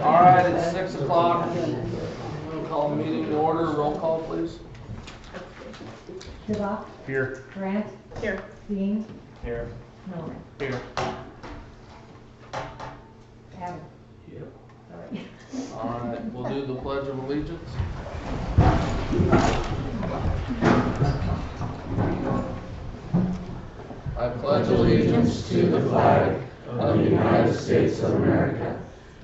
All right, it's 6 o'clock. We'll call the meeting to order. Roll call, please. Kibach. Here. Grant. Here. Dean. Here. Miller. Here. Adam. Yep. Sorry. All right, we'll do the Pledge of Allegiance. I pledge allegiance to the flag of the United States of America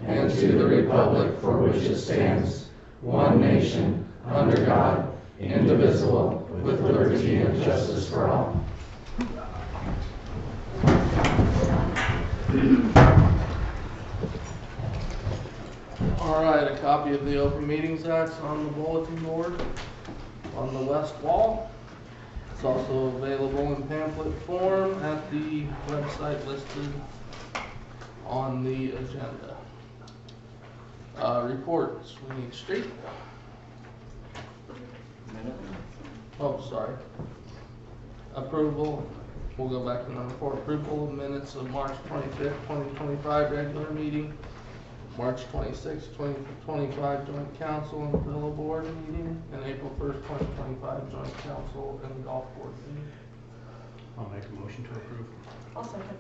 and to the republic for which it stands, one nation, under God, indivisible, with liberty and justice for all. All right, a copy of the Open Meetings Act on the bulletin board on the west wall. It's also available in pamphlet form at the website listed on the agenda. Reports, we need street. Oh, sorry. Approval, we'll go back to number 4, approval of minutes of March 25th, 2025 regular meeting, March 26th, 2025 joint council and villa board meeting, and April 1st, 2025 joint council and golf board meeting. I'll make a motion to approve. I'll second.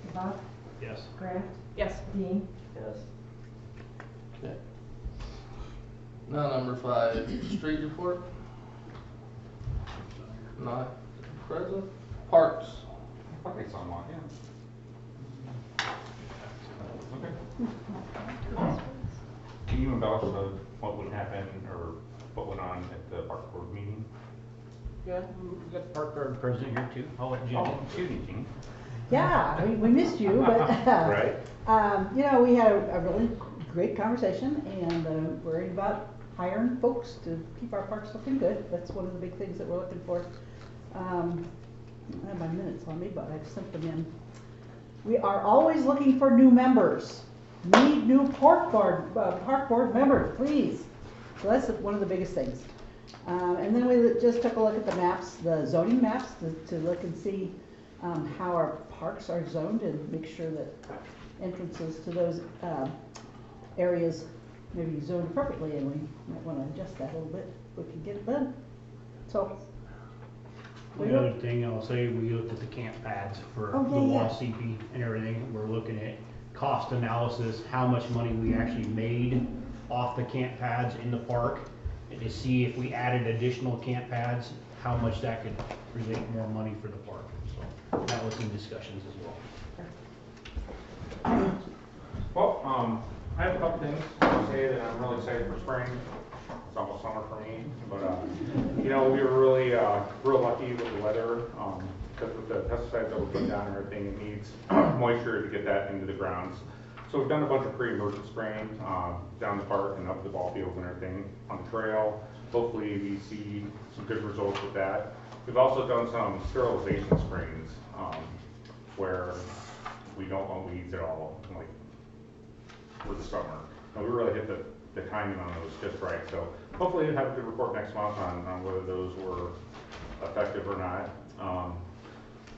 Kibach. Yes. Grant. Yes. Dean. Yes. Okay. Now number 5, street report. Not present. Parks. Okay, so I'm on, yeah. Okay. Can you embellish of what would happen or what went on at the park board meeting? Yeah, we got the park board president here too. I'll let Jim. Oh, shooting team. Yeah, we missed you, but Right. you know, we had a really great conversation and worried about hiring folks to keep our parks looking good. That's one of the big things that we're looking for. I don't have my minutes on me, but I've sent them in. We are always looking for new members. Need new park board members, please. So that's one of the biggest things. And then we just took a look at the maps, the zoning maps, to look and see how our parks are zoned and make sure that entrances to those areas may be zoned appropriately, and we might want to adjust that a little bit if we can get it done. So. The other thing I'll say, we looked at the camp pads for the wall CP and everything. We're looking at cost analysis, how much money we actually made off the camp pads in the park, and to see if we added additional camp pads, how much that could create more money for the park. So that was in discussions as well. Well, I have a couple things to say that I'm really excited for spring. It's almost summer for me, but you know, we were really real lucky with the weather because with the pesticides that we put down and everything, it needs moisture to get that into the grounds. So we've done a bunch of pre-emergent spraying down the park and up the ball fields and everything on the trail. Hopefully we see some good results with that. We've also done some sterilization sprayings where we don't want weeds at all, like for the summer. And we really hit the timing on those just right. So hopefully we'll have a good report next month on whether those were effective or not.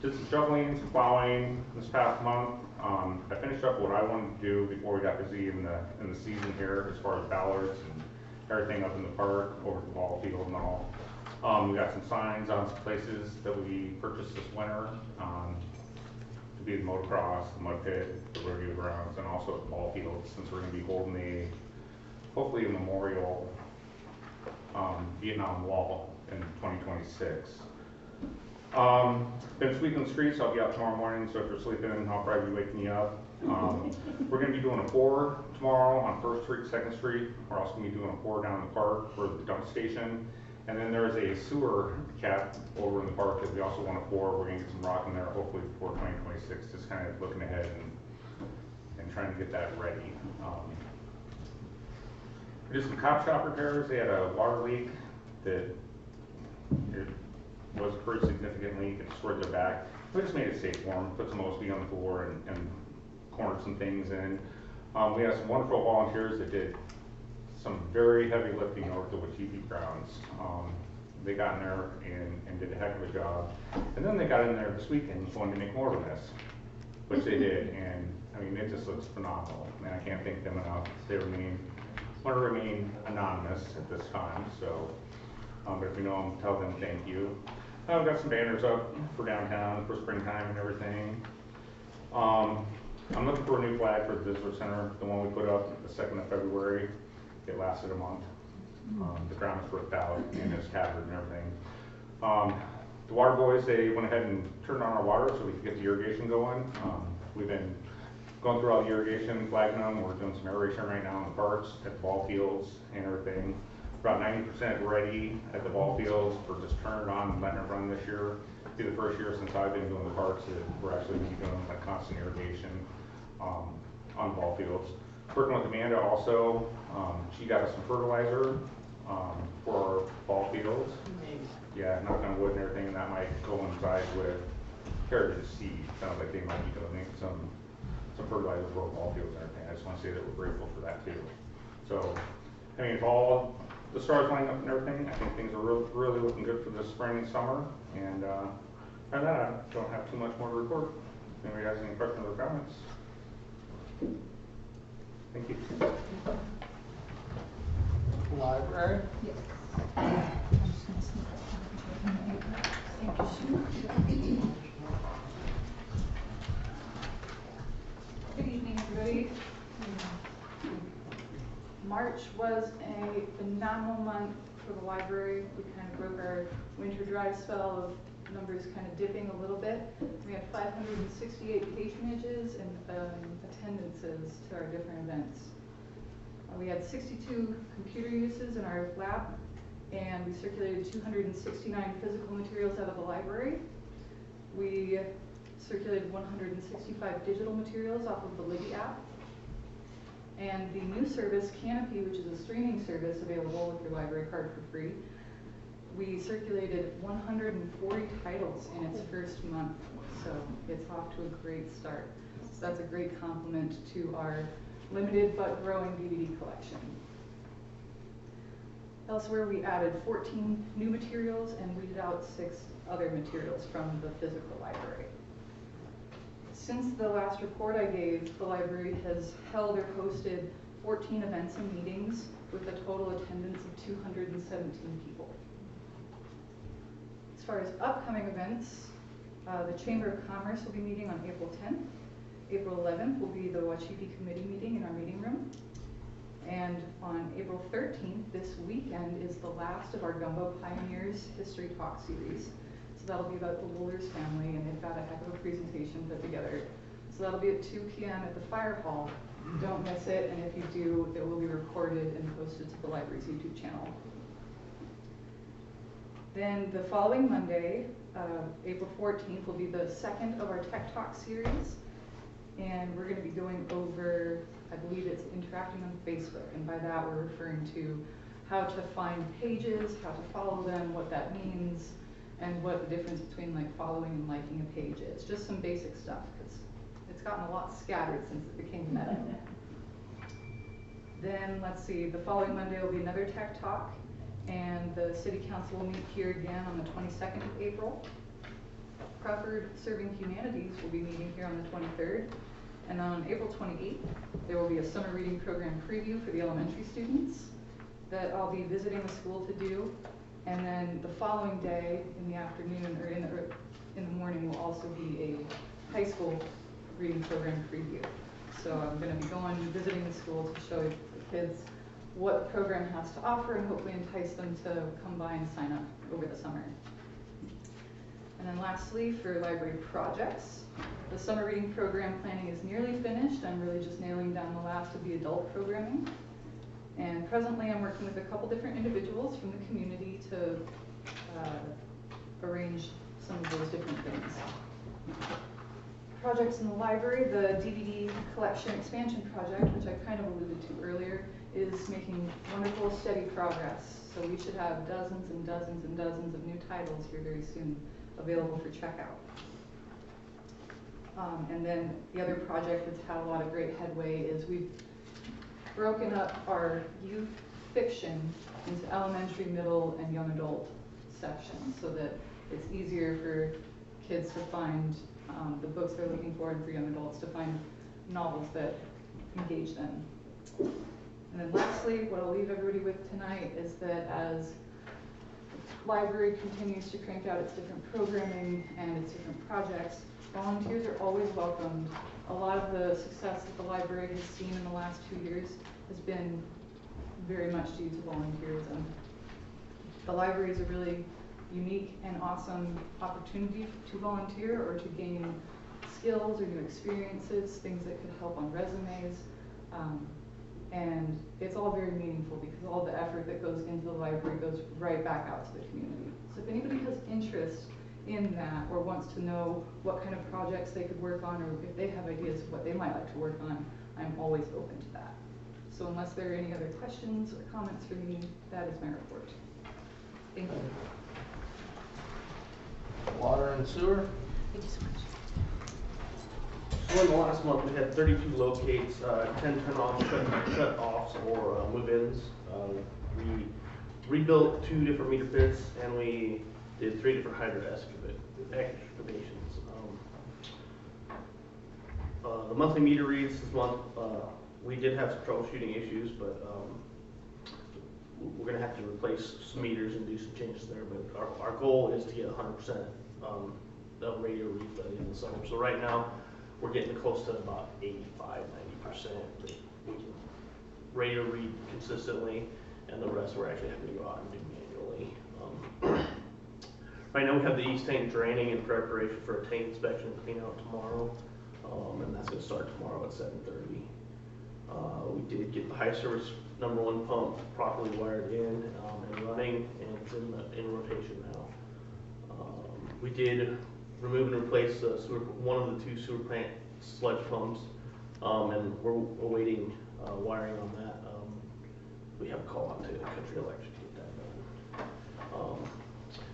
Did some shoveling, some plowing this past month. I finished up what I wanted to do before we got busy in the season here, as far as ballards and everything up in the park, over the ball field and all. We got some signs on some places that we purchased this winter to be the motocross, the mud pit, the rodeo grounds, and also at the ball field, since we're going to be holding hopefully a memorial Vietnam Wall in 2026. Been sweeping the streets. I'll be out tomorrow morning, so if you're sleeping, I'll probably be waking you up. We're going to be doing a pour tomorrow on 1st Street, 2nd Street. We're also going to be doing a pour down in the park for the dump station. And then there's a sewer cap over in the park that we also want to pour. We're going to get some rock in there, hopefully before 2026, just kind of looking ahead and trying to get that ready. We did some cop shop repairs. They had a water leak that it was a pretty significant leak. It destroyed their back. We just made it safe for them, put some OSB on the floor and cornered some things in. We had some wonderful volunteers that did some very heavy lifting over the Wachiti grounds. They got in there and did a heck of a job. And then they got in there this weekend and wanted to make more of this. which they did, and I mean, it just looks phenomenal, and I can't thank them enough. They want to remain anonymous at this time, so, but if you know them, tell them thank you. I've got some banners up for downtown for springtime and everything. I'm looking for a new flag for the visitor center. The one we put up the 2nd of February, it lasted a month. The ground was ripped out and it's tattered and everything. The water boys, they went ahead and turned on our water so we could get the irrigation going. We've been going through all the irrigation, flagging them. We're doing some aeration right now in the parks, at the ball fields and everything. About 90% ready at the ball fields. We're just turned on and letting it run this year. It'll be the first year since I've been doing the parks that we're actually going to be doing like constant irrigation on the ball fields. Working with Amanda also, she got us some fertilizer for our ball fields. Yeah, knock on wood and everything, and that might coincide with Heritage Seed. Sounds like they might be doing some fertilizer for our ball fields and everything. I just want to say that we're grateful for that too. So, I mean, if all the stars line up and everything, I think things are really looking good for this spring and summer. And other than that, I don't have too much more to report. If anybody has any questions or comments? Thank you. Library? Good evening, everybody. March was a phenomenal month for the library. We kind of broke our winter dry spell of numbers kind of dipping a little bit. We had 568 patronages and attendances to our different events. We had 62 computer uses in our lab, and we circulated 269 physical materials out of the library. We circulated 165 digital materials off of the Libby app. And the new service, Canopy, which is a streaming service available with your library card for free, we circulated 140 titles in its first month, so it's off to a great start. So that's a great compliment to our limited but growing DVD collection. Elsewhere, we added 14 new materials and weeded out 6 other materials from the physical library. Since the last report I gave, the library has held or hosted 14 events and meetings with a total attendance of 217 people. As far as upcoming events, the Chamber of Commerce will be meeting on April 10th. April 11th will be the Wachipi Committee meeting in our meeting room. And on April 13th, this weekend, is the last of our Gumbo Pioneers History Talk series. So that'll be about the Woolers family, and they've got a heck of a presentation put together. So that'll be at 2 p.m. at the Fire Hall. Don't miss it, and if you do, it will be recorded and posted to the library's YouTube channel. Then the following Monday, April 14th, will be the second of our Tech Talk series. And we're going to be going over, I believe it's interacting on Facebook, and by that we're referring to how to find pages, how to follow them, what that means, and what the difference between like following and liking a page is. Just some basic stuff, because it's gotten a lot scattered since it became meta. Then let's see, the following Monday will be another Tech Talk, and the City Council will meet here again on the 22nd of April. Crawford Serving Humanities will be meeting here on the 23rd. And on April 28th, there will be a summer reading program preview for the elementary students that I'll be visiting the school to do. And then the following day in the afternoon, or in the morning, will also be a high school reading program preview. So I'm going to be going and visiting the school to show the kids what the program has to offer and hopefully entice them to come by and sign up over the summer. And then lastly, for library projects, the summer reading program planning is nearly finished. I'm really just nailing down the last of the adult programming. And presently I'm working with a couple different individuals from the community to arrange some of those different things. Projects in the library, the DVD collection expansion project, which I kind of alluded to earlier, is making wonderful, steady progress. So we should have dozens and dozens and dozens of new titles here very soon available for checkout. And then the other project that's had a lot of great headway is we've broken up our youth fiction into elementary, middle, and young adult sections so that it's easier for kids to find the books they're looking for, and for young adults to find novels that engage them. And then lastly, what I'll leave everybody with tonight is that as library continues to crank out its different programming and its different projects, volunteers are always welcomed. A lot of the success that the library has seen in the last 2 years has been very much due to volunteerism. The library is a really unique and awesome opportunity to volunteer or to gain skills or new experiences, things that could help on resumes. And it's all very meaningful because all the effort that goes into the library goes right back out to the community. So if anybody has interest in that or wants to know what kind of projects they could work on, or if they have ideas of what they might like to work on, I'm always open to that. So unless there are any other questions or comments for me, that is my report. Thank you. Water and sewer? Thank you so much. So in the last month, we had 32 locates, 10 turn-offs, shut-offs, or move-ins. We rebuilt 2 different meter pits, and we did 3 different hydrant excavations. The monthly meter reads this month, we did have some troubleshooting issues, but we're going to have to replace some meters and do some changes there. But our goal is to get 100% of radio reads by the end of the summer. So right now, we're getting close to about 85–90%. We can radio read consistently, and the rest we're actually having to go out and do manually. Right now we have the east tank draining in preparation for a tank inspection and clean out tomorrow, and that's going to start tomorrow at 7:30. We did get the high service #1 pump properly wired in and running, and it's in rotation now. We did remove and replace one of the 2 sewer plant sludge pumps, and we're awaiting wiring on that. We have a call out to Country Electric to get that done.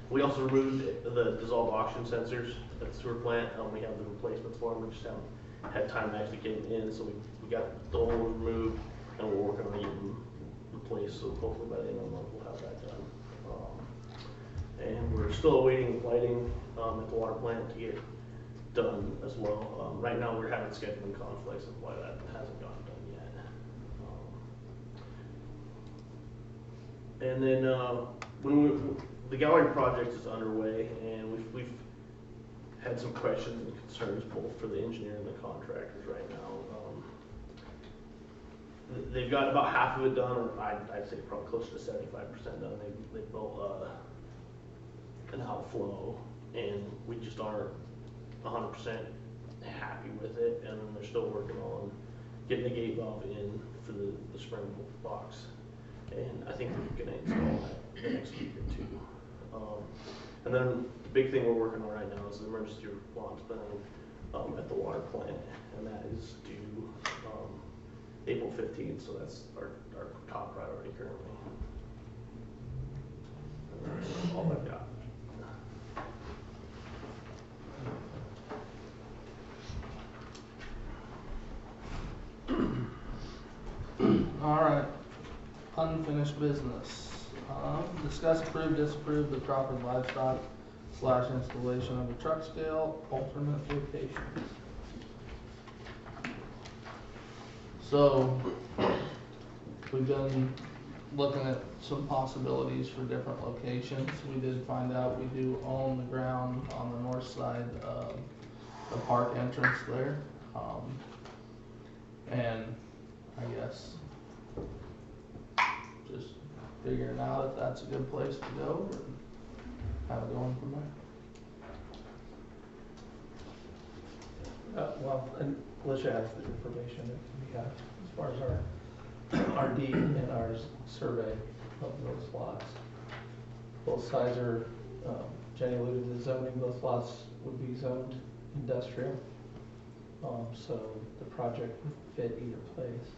We also removed the dissolved oxygen sensors at the sewer plant. We have the replacements for them. We just haven't had time to actually get them in, so we got the old one removed, and we're working on getting them replaced. So hopefully by the end of the month we'll have that done. And we're still awaiting lighting at the water plant to get done as well. Right now we're having scheduling conflicts of why that hasn't gotten done yet. And then the gallery project is underway, and we've had some questions and concerns both for the engineer and the contractors right now. They've got about half of it done, or I'd say probably closer to 75% done. They built an outflow, and we just aren't 100% happy with it, and then they're still working on getting the gate valve in for the spring box, and I think we're going to install that the next week or 2. And then the big thing we're working on right now is the emergency response plan at the water plant, and that is due April 15th, so that's our top priority currently. And that's all I've got. All right, unfinished business. Discuss, approve, disapprove the Crawford livestock / installation of a truck scale alternate locations. So we've been looking at some possibilities for different locations. We did find out we do own the ground on the north side of the park entrance there. And I guess just figuring out if that's a good place to go and have it going from there. Well, and let's ask the information that we have as far as our deed and our survey of those lots. Both sides are, Jenny alluded to zoning, both lots would be zoned industrial. So the project would fit either place.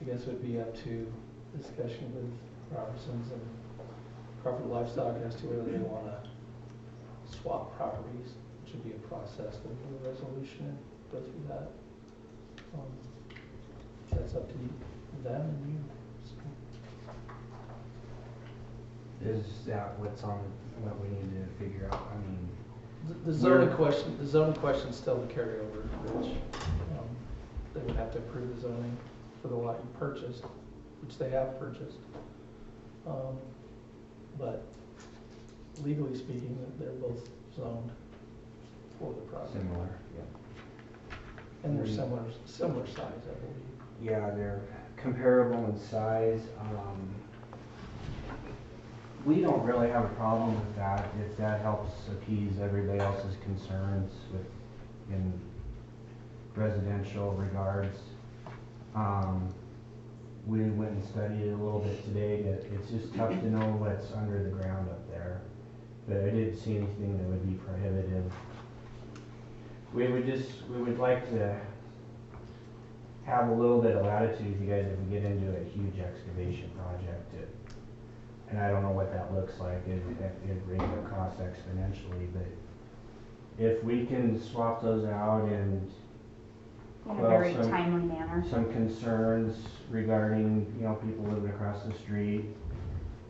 I guess it would be up to discussion with Robertsons and Crawford Livestock as to whether they want to swap properties, which would be a process to do a resolution and go through that. That's up to them and you. Is that what we need to figure out? I mean, The zoning question still to carry over, which, they would have to approve the zoning for the lot you purchased, which they have purchased. But legally speaking, they're both zoned for the project. Similar, yeah. And they're similar size, I believe. Yeah, they're comparable in size. We don't really have a problem with that, if that helps appease everybody else's concerns in residential regards. We went and studied it a little bit today, that it's just tough to know what's under the ground up there. But I didn't see anything that would be prohibitive. We would like to have a little bit of latitude if you guys ever get into a huge excavation project. And I don't know what that looks like, it raise our costs exponentially, but if we can swap those out and In a well, very some- timely manner. some concerns regarding, people living across the street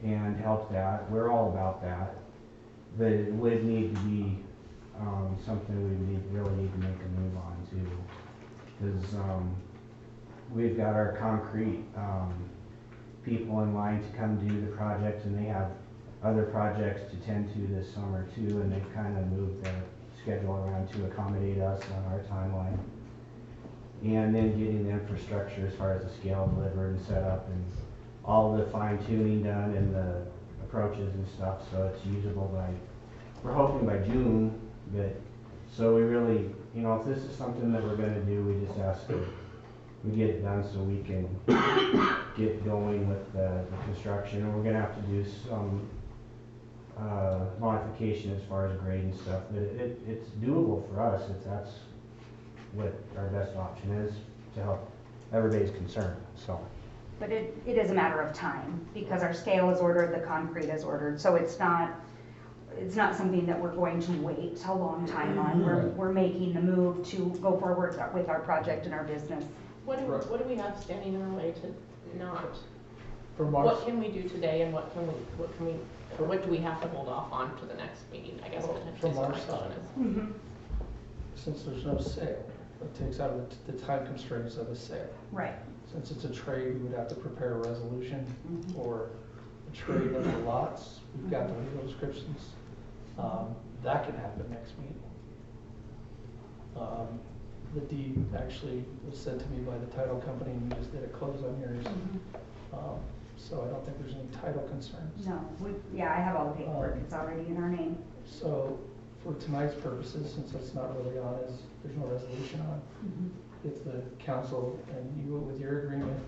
and help that, we're all about that. But it would need to be, something we really need to make a move on too. Cause, we've got our concrete, people in line to come do the project, and they have other projects to tend to this summer too, and they've kind of moved their schedule around to accommodate us on our timeline. And then getting the infrastructure as far as the scale delivered and set up, and all the fine tuning done and the approaches and stuff, so it's usable we're hoping by June, but, so we really, if this is something that we're gonna do, we just ask that we get it done so we can get going with the construction. And we're gonna have to do some modification as far as grade and stuff, but it's doable for us if that's what our best option is to help everybody's concerned, so. But it is a matter of time, because our scale is ordered, the concrete is ordered, so it's not something that we're going to wait a long time on. We're making the move to go forward with our project and our business. What do we have standing in our way to not, For March, what can we do today and what do we have to hold off on to the next meeting, I guess potentially from is what our my question side. is. Since there's no sale, it takes out of the time constraints of a sale. Right. Since it's a trade, we would have to prepare a resolution or a trade of the lots. We've got the legal descriptions. That can happen next meeting. The deed actually was sent to me by the title company, and we just did a close on yours. So I don't think there's any title concerns. No, I have all the paperwork, it's already in our name. So for tonight's purposes, since it's not really on, there's no resolution on, if the council and you, with your agreement,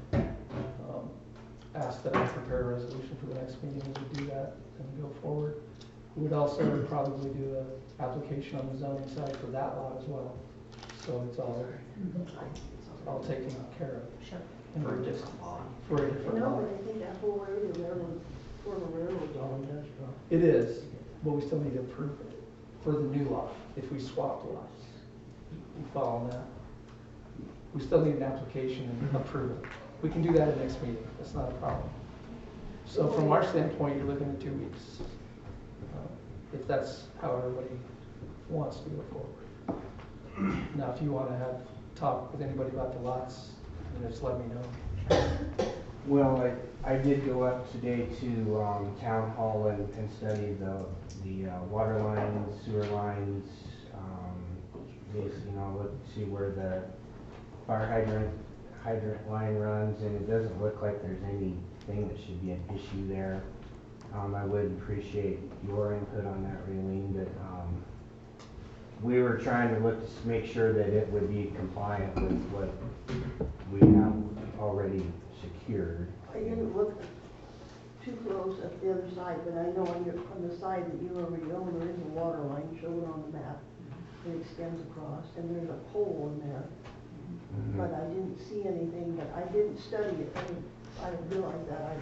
ask that I prepare a resolution for the next meeting, we would do that and go forward. We would also probably do an application on the zoning side for that lot as well. So it's all taken care of. Sure. For a different lot. For a different No, lot. but I think that whole area there was former railroad all industrial. It is, but we still need to approve it for the new lot, if we swap lots. You follow that? We still need an application and approval. We can do that at next meeting, that's not a problem. So from our standpoint, you're looking at 2 weeks. If that's how everybody wants to go forward. Now, if you want to talk with anybody about the lots, just let me know. Well, I did go up today to town hall and study the water lines, sewer lines, see where the fire hydrant line runs, and it doesn't look like there's anything that should be an issue there. I would appreciate your input on that, Raylene, but we were trying to look to make sure that it would be compliant with what we have already secured. I didn't look too close at the other side, but I know on the side that you already own, there is a water line shown on the map. It extends across, and there's a pole in there. But I didn't see anything, but I didn't study it. I didn't realize that.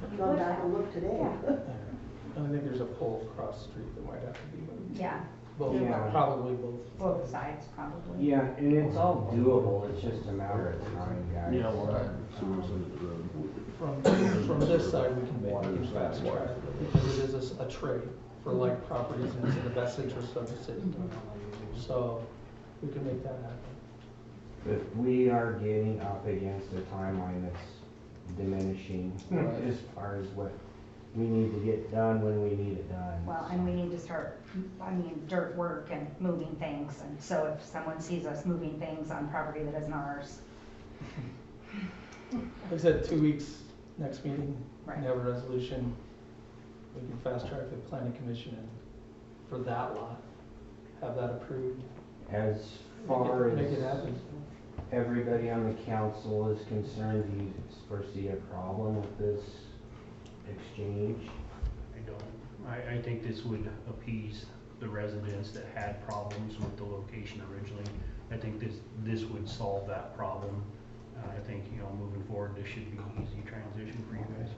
I've gone back and looked today. I think there's a pole across the street that might have to be moved. Yeah, Both, Yeah. probably both. both sides probably. Yeah, and it's all doable, it's just a matter of time, guys. Yeah, well, sewer's under the road. From this side, we can fast track it because it is a trade for like properties, and it's in the best interest of the city. So we can make that happen. But we are getting up against a timeline that's diminishing as far as what we need to get done when we need it done. Well, and we need to start, dirt work and moving things, and so if someone sees us moving things on property that isn't ours. Like I said, 2 weeks, next meeting, Right. we have a resolution. We can fast track the planning commission and for that lot, have that approved. As far Make it as happen. everybody on the council is concerned, do you foresee a problem with this exchange? I don't. I think this would appease the residents that had problems with the location originally. I think this would solve that problem. I think, moving forward, this should be an easy transition for you guys.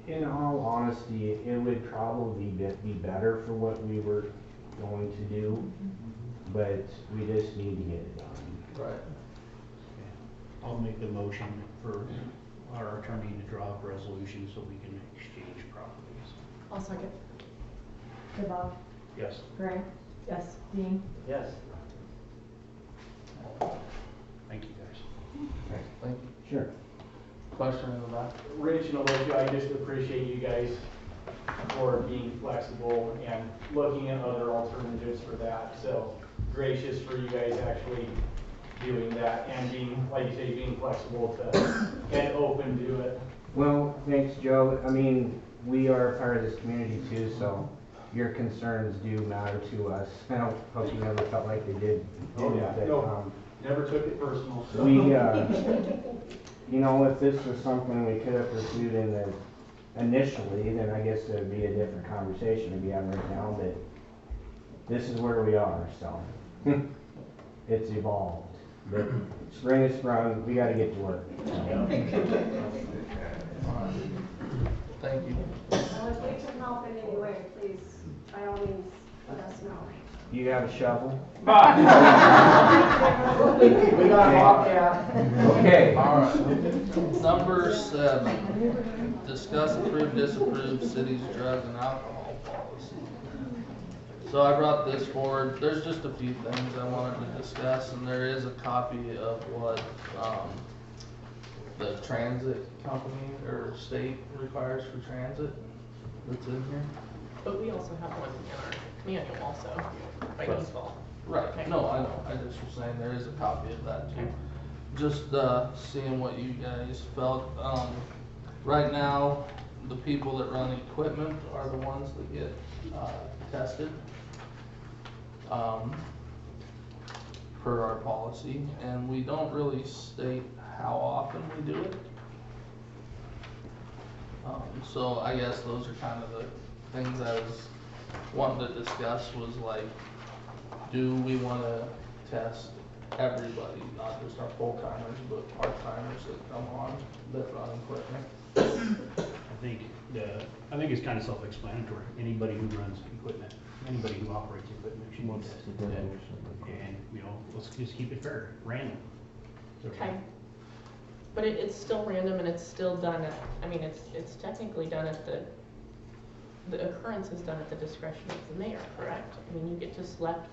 In all honesty, it would probably be better for what we were going to do, but we just need to get it done. Right. I'll make the motion for our attorney to draw up a resolution so we can exchange properties. I'll second. Bob, Yes. Greg, Yes. Dean, Yes. Thank you, guys. Thank you. Sure. Question in the back? Rich, I just appreciate you guys for being flexible and looking at other alternatives for that. So gracious for you guys actually doing that and being, like you say, being flexible to and open to it. Well, thanks, Joe. I mean, we are part of this community too, so your concerns do matter to us. I don't hope you never felt like they did. Oh, yeah. But, No. Never took it personal. So. We, if this was something we could have pursued initially, then I guess it'd be a different conversation to be having right now, but this is where we are, so. It's evolved. But spring is sprung, we gotta get to work. Thank you. Well, if we can help in any way, please, by all means, let us know. You have a shovel? We got a bobcat. Okay. All right. Number 7, discuss, approve, disapprove city's drug and alcohol policy. So I brought this forward. There's just a few things I wanted to discuss, and there is a copy of what the transit company or state requires for transit that's in here. But we also have one in our manual also, by default. Right, Okay. no, I know, I just was saying there is a copy of that too. Just, seeing what you guys felt, right now, the people that run equipment are the ones that get, tested. Per our policy, and we don't really state how often we do it. So I guess those are kind of the things I was wanting to discuss, was like, do we wanna test everybody, not just our full-timers, but part-timers that come on, that run equipment? I think it's kind of self-explanatory. Anybody who runs equipment, anybody who operates equipment should be tested. And, let's just keep it fair, random. Okay. But it's still random and it's still done at, it's technically done at the occurrence is done at the discretion of the mayor, correct? You get to select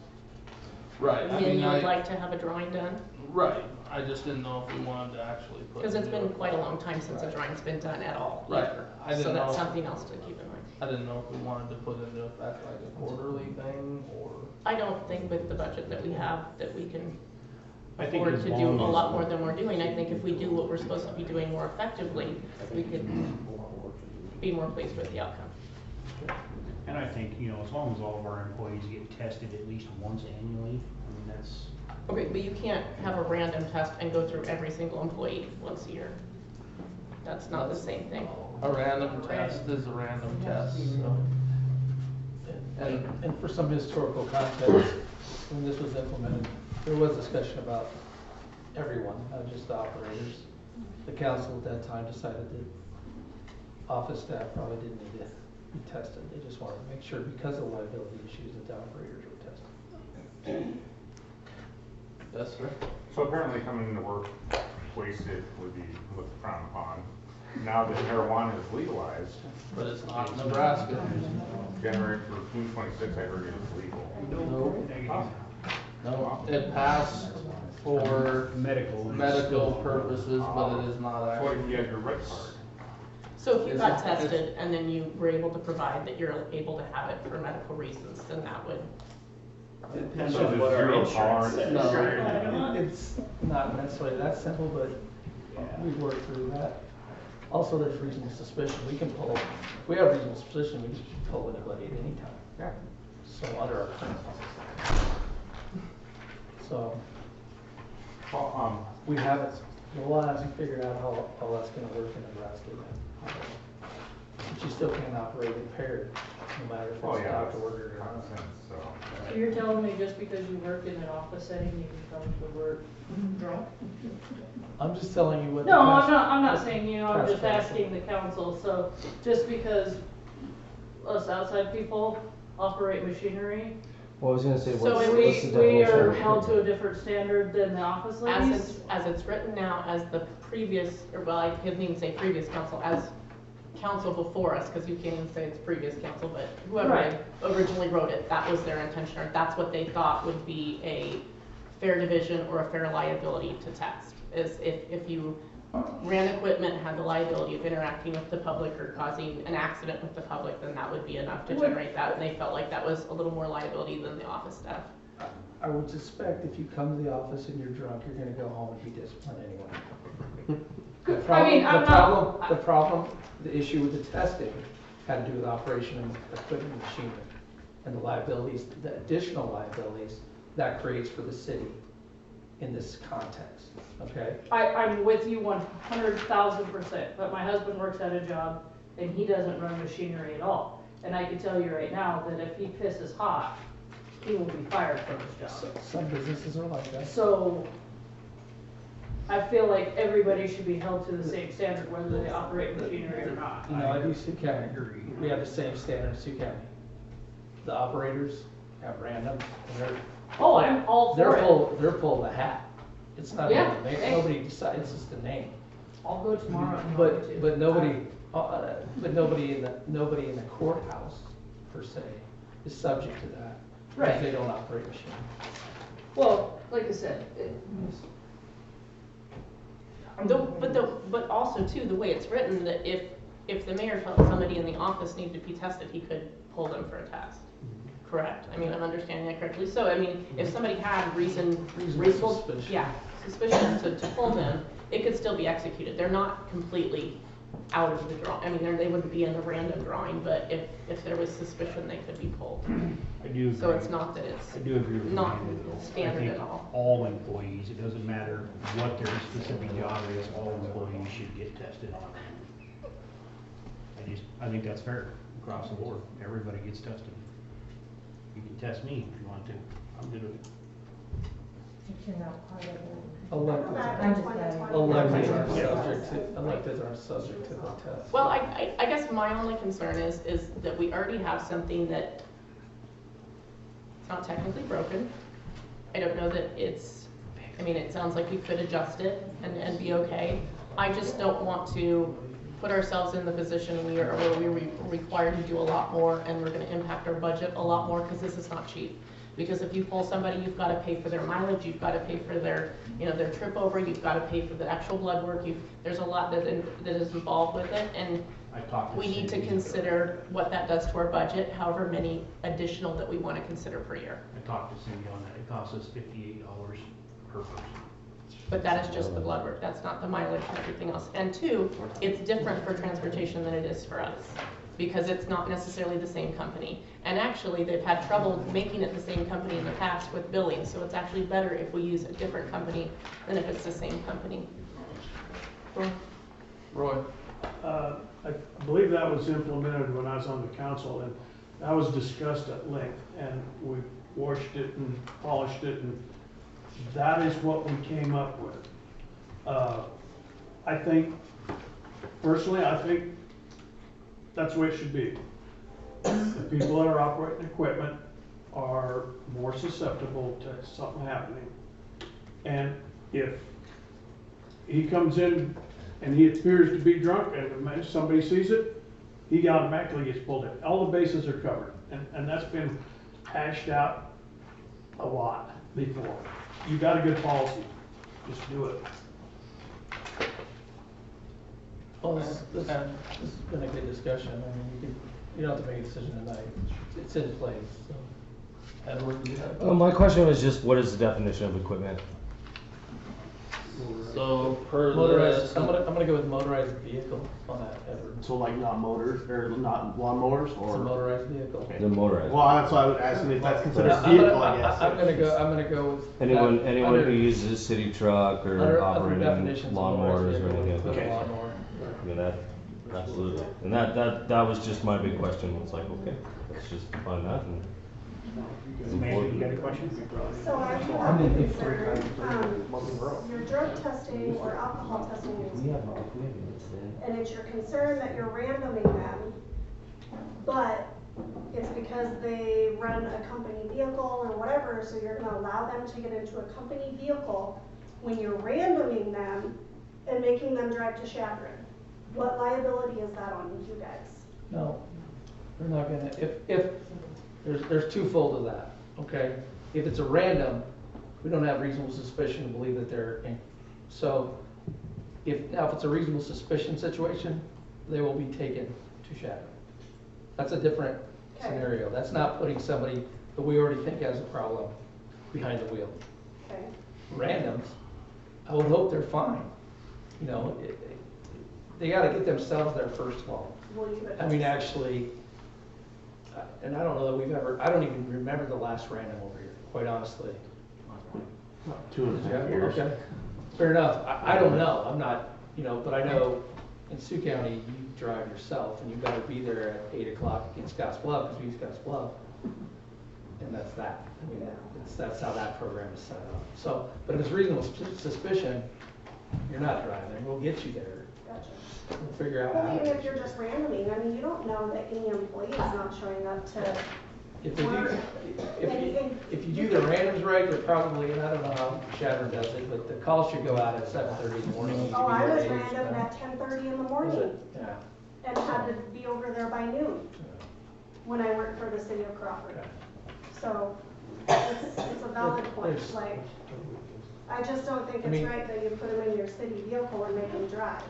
Right, I when mean, you would like to have a drawing done? right, I just didn't know if we wanted to actually put. Because it's been into quite a it. long time since a Right. drawing's been done at all. Right. either. I didn't So that's know. something else to keep in mind. I didn't know if we wanted to put into effect like a quarterly thing, or. I don't think with the budget that we have that we can I think afford as to do a long as- lot more than we're doing. I think if we do what we're supposed to be doing more effectively, we could be more pleased with the outcome. And I think, as long as all of our employees get tested at least once annually, that's. Okay, but you can't have a random test and go through every single employee once a year. That's not the same thing. A random test is a random test, so. And for some historical context, when this was implemented, there was discussion about everyone, not just the operators. The council at that time decided that office staff probably didn't need to be tested. They just wanted to make sure, because of liability issues, that the operators were tested. Yes, sir. So apparently coming into work wasted would be looked frowned upon. now that marijuana is legalized, But it's not in Nebraska. January for June 26th, I heard it was legal. No, no, it passed for medical purposes, but it is not So if actually. you have your red card, So if you got It's- tested and then you were able to provide that you're able to have it for medical reasons, then that would, Depends so on there's zero tolerance. No. It's not necessarily that simple, but we work through that. Also, there's reasonable suspicion. We can pull, if we have reasonable suspicion, we can pull anybody at any time. Yeah. So under our current policy. So Well, we haven't, we'll have to figure out how that's gonna work in Nebraska then. But you still can't operate impaired, no matter if oh it's yeah, doctor that's ordered or common not. sense, so. So you're telling me just because you work in an office setting, you can come to work drunk? I'm just telling you what. the No, past- I'm not saying you, I'm past just council- asking the council, so just because us outside people operate machinery, Well, I was gonna say, So what's, we- what's the we definition are of held to a equipment? different standard than the office ladies? as it's written now, as the previous, or well, I couldn't even say previous council, as council before us, because you can't even say it's previous council, but whoever Right. originally wrote it, that was their intention, or that's what they thought would be a fair division or a fair liability to test, is if you ran equipment, had the liability of interacting with the public or causing an accident with the public, then that would be enough to generate that, and they felt like that was a little more liability than the office staff. I would suspect if you come to the office and you're drunk, you're gonna go home and be disciplined anyway. The problem, the issue with the testing had to do with operation of equipment and machinery. And the liabilities, the additional liabilities that creates for the city in this context, okay? I'm with you 100,000%, but my husband works at a job and he doesn't run machinery at all. And I can tell you right now that if he pisses hot, he will be fired from his So, job. some businesses are like that. So I feel like everybody should be held to the same standard whether they operate machinery or not. You know, I do Sioux County, we have the same standard in Sioux County. The operators have random, and Oh, I'm all for it. they're pulled the hat. It's not Yeah, even, hey. nobody decides, it's just a name. I'll go tomorrow if you want me to. But nobody in the courthouse per se is subject to that. Right. Because they don't operate machinery. Well, like I said, But also too, the way it's written, that if the mayor felt somebody in the office needed to be tested, he could pull them for a test. Correct? I mean, I'm understanding that correctly. So, I mean, if somebody had reasonable, suspicion. yeah, suspicion to pull them, it could still be executed. They're not completely out of the draw. I mean, they wouldn't be in the random drawing, but if there was suspicion, they could be pulled. I do So agree. it's not that it's I do agree with not Amanda, though. standard I at think all. all employees, it doesn't matter what their specific job is, all employees should get tested on it. I think that's fair across the board. Everybody gets tested. You can test me if you want to. I'm good with it. But you're not part of it. Electeds aren't subject to the test. Well, I guess my only concern is that we already have something that it's not technically broken. I don't know that it's, I mean, it sounds like we could adjust it and be okay. I just don't want to put ourselves in the position where we're required to do a lot more and we're gonna impact our budget a lot more, because this is not cheap. Because if you pull somebody, you've got to pay for their mileage, you've got to pay for their, their trip over, you've got to pay for the actual blood work. There's a lot that is involved with it, and we need to consider what that does to our budget, however many additional that we want to consider per year. I talked to Cindy on that. It costs us $58 per person. But that is just the blood work, that's not the mileage and everything else. And two, it's different for transportation than it is for us, because it's not necessarily the same company. And actually, they've had trouble making it the same company in the past with billing, so it's actually better if we use a different company than if it's the same company. Roy? I believe that was implemented when I was on the council, and that was discussed at length, and we washed it and polished it, and that is what we came up with. I think, personally, I think that's the way it should be. The people that are operating equipment are more susceptible to something happening. And if he comes in and he appears to be drunk, and if somebody sees it, he automatically gets pulled in. All the bases are covered, and that's been hashed out a lot before. You got a good policy, just do it. Well, this has been a good discussion. I mean, you don't have to make a decision tonight. It's in place, so. Edward, do you have? My question was just, what is the definition of equipment? So per Motorized, this, I'm gonna go with motorized vehicle on that, Edward. So like not motors, or not lawnmowers, It's a or? motorized vehicle. The motorized. Well, that's why I was asking if that's considered a I'm vehicle, I guess. I'm gonna go with. Anyone that who under- uses a city truck under or operating definitions of motorized lawnmowers or vehicle, anything put like a that. lawnmower. I mean, that, absolutely. And that was just my big question. It's like, okay, let's just define that and. Amanda, you got a question? So are you I'm in looking the free for, time. your drug testing or alcohol testing is, and it's your concern that you're randoming them, but it's because they run a company vehicle or whatever, so you're gonna allow them to get into a company vehicle when you're randoming them and making them drive to Chadron? What liability is that on you guys? No, we're not gonna, if, there's twofold of that, okay? If it's a random, we don't have reasonable suspicion to believe that they're in. So, if it's a reasonable suspicion situation, they will be taken to shadow. That's a different Okay. scenario. That's not putting somebody that we already think has a problem behind the wheel. Okay. Randoms, I would hope they're fine. You know, they gotta get themselves there first of all. Will you? I mean, actually, and I don't know that we've ever, I don't even remember the last random over here, quite honestly. 2.5 years. Okay, fair enough. I don't know, I'm not, but I know in Sioux County, you drive yourself and you better be there at 8 o'clock in Scotts Bluff, because we use Scotts Bluff. And that's that. I mean, that's how that program is set up. So, but if it's reasonable suspicion, you're not driving, we'll get you there. Gotcha. We'll figure out Well, how. even if you're just randoming, I mean, you don't know that any employee is not showing up to If they work. do, if you do the randoms right, they're probably, and I don't know how Chadron does it, but the call should go out at 7:30 in the morning. You Oh, should be I there was at 8, random so- at 10:30 in the Was morning it? Yeah. and had to be over there by noon when I worked for the city of Crawford. Okay. So it's a valid point, There's- like, I just don't think I it's mean- right that you put them in your city vehicle and make them drive.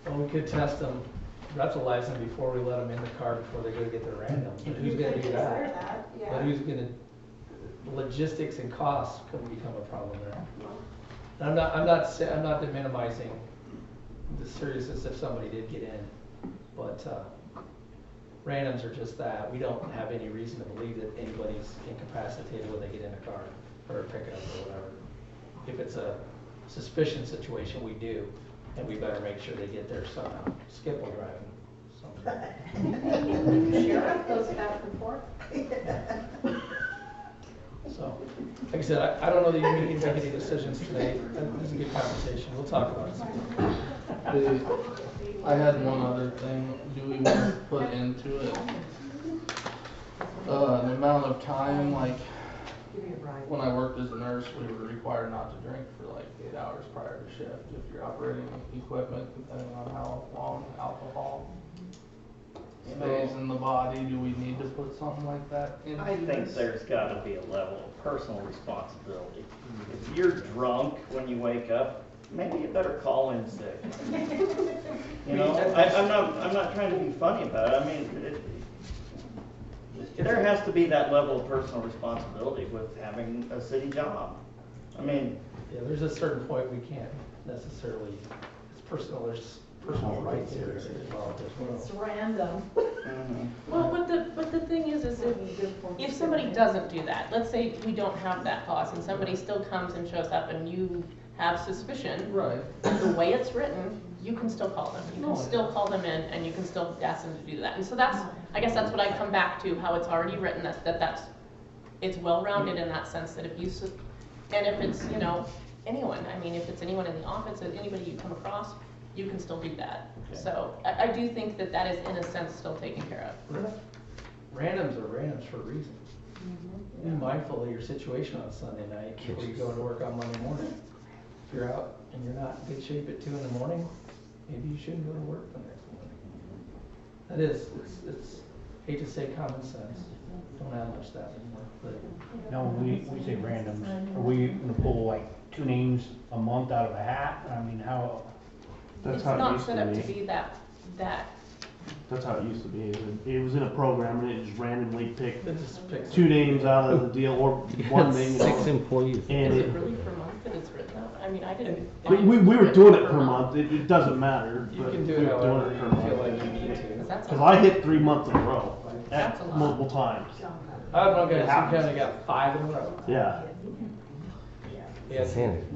Well, we could test them, breathalyze them before we let them in the car before they go to get their random. But who's You gonna could do consider that? that, But yeah. who's gonna, logistics and costs could become a problem there. Well, And I'm not minimizing the seriousness if somebody did get in, but, randoms are just that. We don't have any reason to believe that anybody's incapacitated when they get in a car or a pickup or whatever. If it's a suspicion situation, we do, and we better make sure they get there somehow. Skip will drive them. Sheriff goes back and forth. So, like I said, I don't know that you need to make any decisions today. This is a good conversation. We'll talk about it. I had one other thing. Do we want to put into it an amount of time, like when I worked as a nurse, we were required not to drink for like 8 hours prior to shift if you're operating equipment, depending on how long alcohol stays in the body. Do we need to put something like that in? I think there's gotta be a level of personal responsibility. If you're drunk when you wake up, maybe you better call in sick. You know, I'm not trying to be funny about it. I mean, there has to be that level of personal responsibility with having a city job. I mean, Yeah, there's a certain point we can't necessarily, there's personal rights here involved as well. It's random. Well, but the thing is if somebody doesn't do that, let's say we don't have that clause and somebody still comes and shows up and you have suspicion. Right. The way it's written, you can still call them. You can still call them in and you can still ask them to do that. And so I guess that's what I come back to, how it's already written, it's well-rounded in that sense that if it's, anyone, I mean, if it's anyone in the office, anybody you come across, you can still do that. Okay. So I do think that is in a sense still taken care of. Randoms are randoms for a reason. Be mindful of your situation on Sunday night before you go to work on Monday morning. you're out and you're not in good shape at 2 in the morning, maybe you shouldn't go to work the next morning. That is, it's, hate to say common sense, don't have much of that anymore, but. No, we say randoms. Are we gonna pull like 2 names a month out of a hat? I mean, how? It's not set up to be that, That's how it used to be. It was in a program and it just randomly picked It just picks 2 names out of the deal or one name. 6 employees. And is it really per month that it's written out? I mean, I didn't. we were doing it per month. It doesn't matter. You but can do we it were doing however per you month. feel like you need to. Because I hit 3 months in a row That's a lot. multiple times. I had one guy who kind of got 5 in a row. Yeah. He had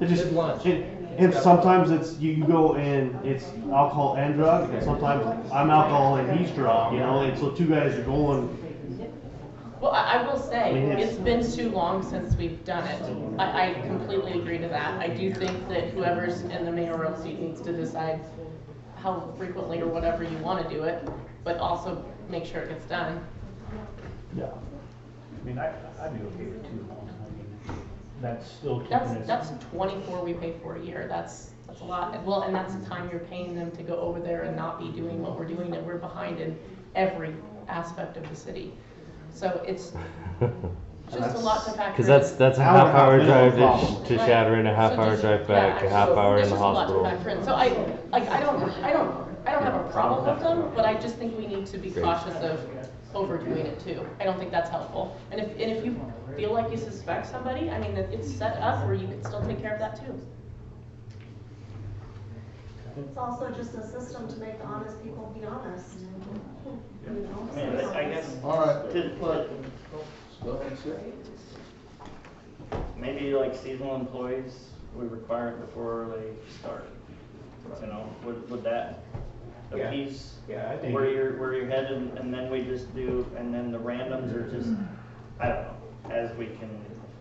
It just did lunch. and sometimes it's you go and it's alcohol and drug, and sometimes I'm alcohol and he's drug. You know, and so 2 guys are going. Well, I will say, I mean, it's been too long since we've done it. I completely agree to that. I do think that whoever's in the mayoral seat needs to decide how frequently or whatever you want to do it, but also make sure it gets done. Yeah. I mean, I'd be okay with 2 months. I mean, that's still keeping us. That's 24 we pay for a year. That's a lot. Well, and that's the time you're paying them to go over there and not be doing what we're doing, and we're behind in every aspect of the city. So it's just a lot to factor in. Because that's a half-hour drive to Shatter and a half-hour drive back, a half-hour in the hospital. So I don't have a problem with them, but I just think we need to be cautious of overdoing it too. I don't think that's helpful. And if you feel like you suspect somebody, I mean, it's set up where you can still take care of that too. It's also just a system to make the honest people be honest. You know, I mean, I guess. All right. Go ahead, sir. Maybe like seasonal employees, we require it before they start. You know, would that appease Yeah, I think. where you're headed, and then we just do, and then the randoms are just, I don't know, as we can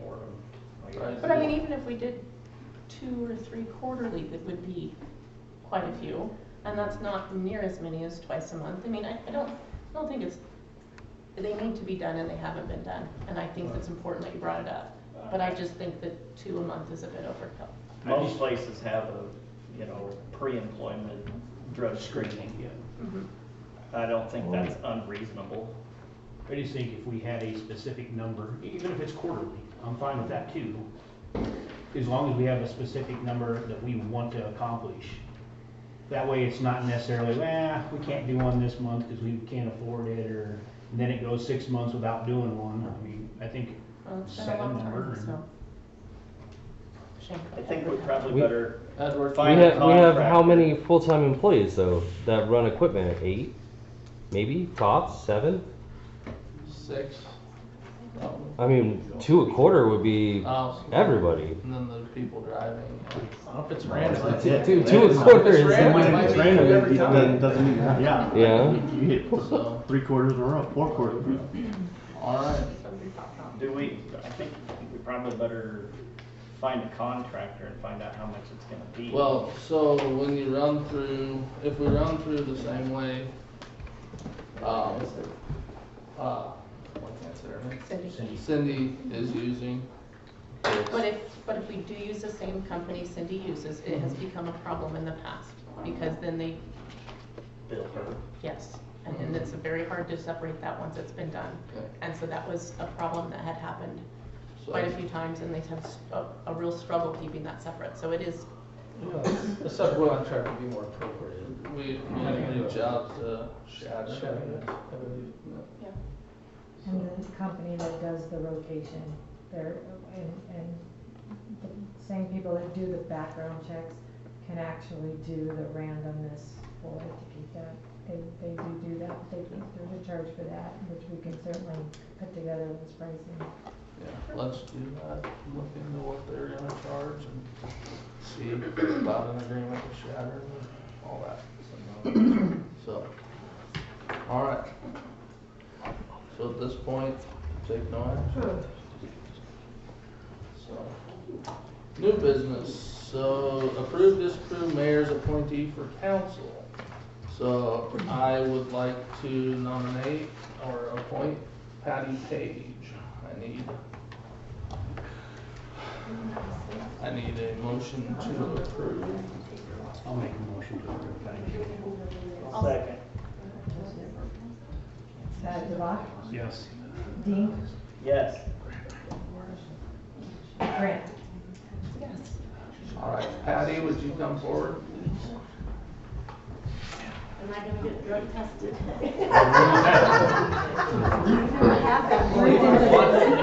afford them. But I mean, even if we did 2 or 3 quarterly, that would be quite a few, and that's not near as many as twice a month. I mean, I don't think they need to be done and they haven't been done, and I think it's important that you brought it up. But I just think that 2 a month is a bit overkill. Most places have a, pre-employment drug screening. Mm-hmm. I don't think that's unreasonable. I just think if we had a specific number, even if it's quarterly, I'm fine with that too. As long as we have a specific number that we want to accomplish. That way it's not necessarily, we can't do one this month because we can't afford it, or and then it goes 6 months without doing one. I mean, I think It's been a set a long number. time, so. Shame. I think we probably better We find a have contractor. how many full-time employees though that run equipment? 8, maybe tops 7. 6. I mean, 2 a quarter would be everybody. And then the people driving. I don't know if it's random. That's it too. 2 a quarter is When it's random, every it time. doesn't mean, yeah. Yeah. You hit 3 quarters in a row, 4 quarters. All right. I think we probably better find a contractor and find out how much it's gonna be. Well, so when you run through, if we run through the same way, what's her name? Cindy is using. But if we do use the same company Cindy uses, it has become a problem in the past, because then they, Bill her. yes, and it's very hard to separate that once it's been done. Okay. And so that was a problem that had happened So- quite a few times, and they had a real struggle keeping that separate, so it is. The subject contract would be more appropriate. We can reach out to Shatter. I believe. Yeah. And the company that does the rotation, they're, and the same people that do the background checks can actually do the randomness for it to keep that. They do that, there's a charge for that, which we can certainly put together with this pricing. Yeah, let's do that, look into what they're gonna charge and see about an agreement with Shatter and all that. So, all right. So at this point, take no action. So, new business, so approve, disapprove mayor's appointee for council. So I would like to nominate or appoint Patty Page. I need I need a motion to approve. I'll make a motion to approve, thank you. Second. Devon, Yes. Dean, Yes. Grant. All right, Patty, would you come forward? Am I gonna get drug tested?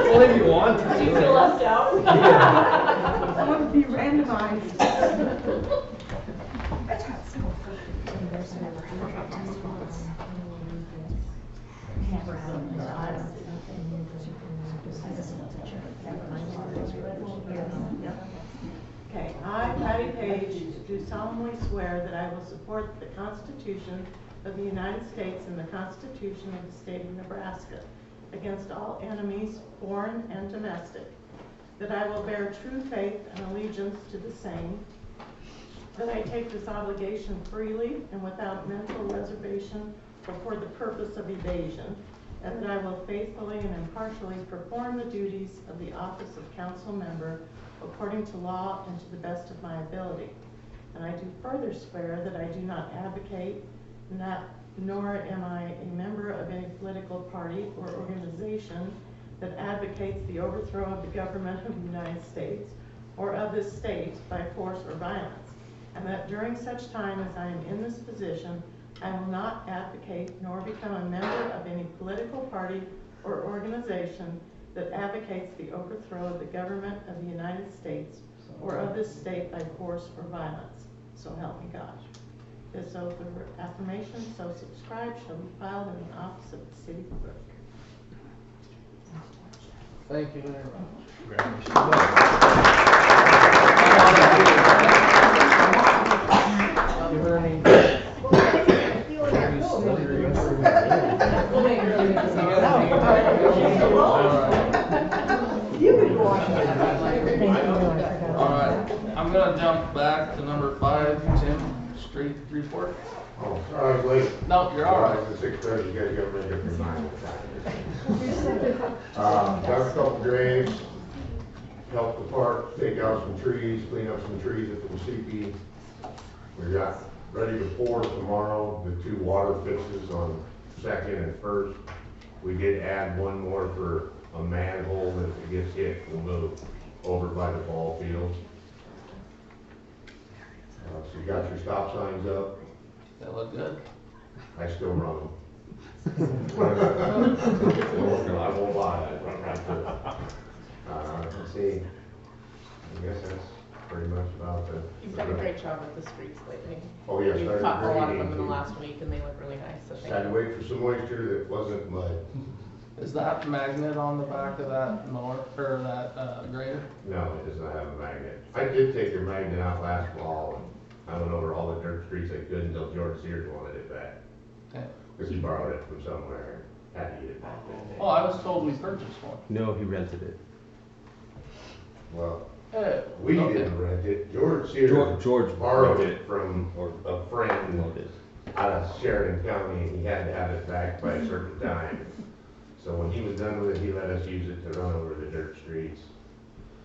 Well, if you want to. Do you feel left out? I want to be randomized. Okay, I, Patty Page, do solemnly swear that I will support the Constitution of the United States and the Constitution of the State of Nebraska against all enemies, foreign and domestic, that I will bear true faith and allegiance to the same, that I take this obligation freely and without mental reservation or for the purpose of evasion, and that I will faithfully and impartially perform the duties of the office of council member according to law and to the best of my ability. And I do further swear that I do not advocate, nor am I a member of any political party or organization that advocates the overthrow of the government of the United States or of this state by force or violence, and that during such time as I am in this position, I will not advocate nor become a member of any political party or organization that advocates the overthrow of the government of the United States or of this state by force or violence. So help me God. This oath of affirmation, so subscribed, shall be filed in the office of the city clerk. Thank you very much. Give her any. All right, I'm gonna jump back to number 5, Tim, street report. Oh, sorry I was late. No, you're all right. It's 6:30, you guys got me a different mind. Dug a couple graves, helped the park take out some trees, clean up some trees at the CP. We got ready to pour tomorrow, the 2 water fixes on 2nd and 1st. We did add one more for a manhole that if it gets hit, will move over by the ball field. So you got your stop signs up. They look good. I still run them. I won't lie, I run right through. Let's see, I guess that's pretty much about the. You've done a great job with the streets lately. Oh, yes. You've topped a lot of them in the last week and they look really nice, so thank you. Had to wait for some moisture that wasn't mud. Is that magnet on the back of that or that grader? No, it does not have a magnet. I did take your magnet out last fall and I went over all the dirt streets I could until George Sears wanted it back. Okay. Because he borrowed it from somewhere and had to get it back. Oh, I was told we purchased one. No, he rented it. Well, Hey, we okay. didn't rent it. George Sears George borrowed rented it from a friend out of Sheridan County, and he had to have it back by a certain time. So when he was done with it, he let us use it to run over the dirt streets.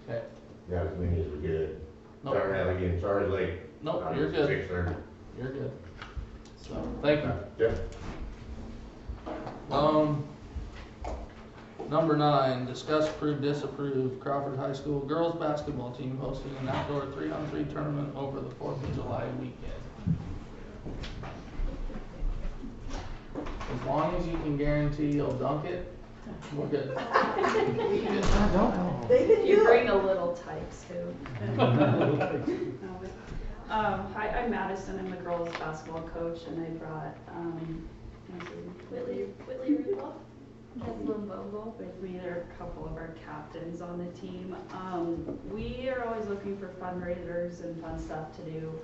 Okay. Got as many as we could. Nope. Sorry, again, sorry late. Nope, you're good. 6:30. You're good. So, thank you. Yeah. Number 9, discuss, approve, disapprove Crawford High School girls basketball team hosting an outdoor 3-on-3 tournament over the 4th of July weekend. As long as you can guarantee you'll dunk it, we're good. I don't know. They can You do bring it. a little type too. Hi, I'm Madison. I'm the girls basketball coach, and I brought Whitley Rudolph, Keslin Vogel with me. There are a couple of our captains on the team. We are always looking for fundraisers and fun stuff to do.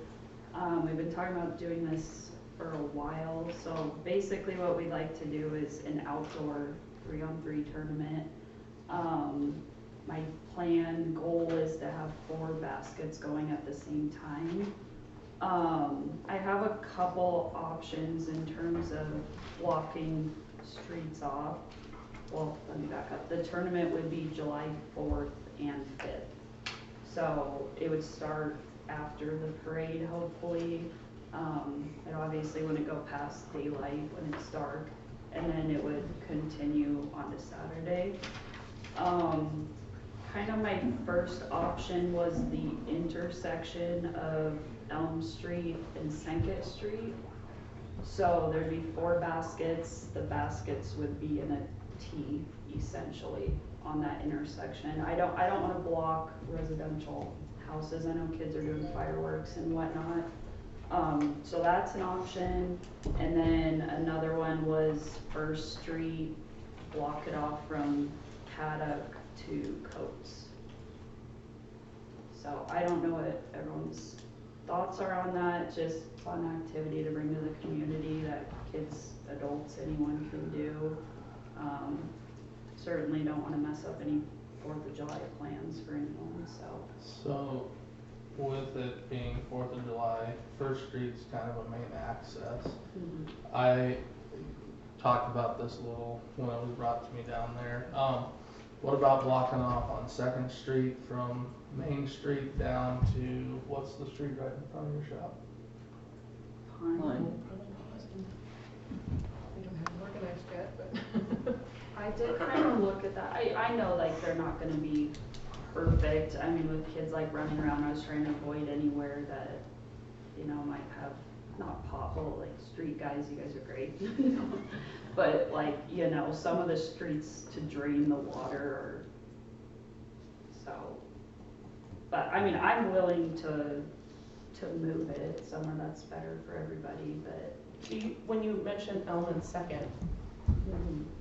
We've been talking about doing this for a while. So basically, what we'd like to do is an outdoor 3-on-3 tournament. My plan goal is to have 4 baskets going at the same time. I have a couple options in terms of blocking streets off. Well, let me back up. The tournament would be July 4th and 5th. So it would start after the parade, hopefully. And obviously wouldn't go past daylight when it's dark. And then it would continue on to Saturday. Kind of my first option was the intersection of Elm Street and Senkett Street. So there'd be 4 baskets. The baskets would be in a T essentially on that intersection. I don't want to block residential houses. I know kids are doing fireworks and whatnot. So that's an option. And then another one was First Street, block it off from Paddock to Coates. So I don't know what everyone's thoughts are on that. Just fun activity to bring to the community that kids, adults, anyone can do. Certainly don't want to mess up any 4th of July plans for anyone, so. So, with it being 4th of July, First Street's kind of a main access. I talked about this a little when it was brought to me down there. What about blocking off on 2nd Street from Main Street down to, what's the street right in front of your shop? Pine. We don't have it organized yet, but. I did kind of look at that. I know like they're not gonna be perfect. I mean, with kids like running around, I was trying to avoid anywhere that, you know, might have not pothole, like street guys, you guys are great. You know? But like, you know, some of the streets to drain the water or so. But I mean, I'm willing to move it somewhere that's better for everybody, but. When you mentioned Elm and Second,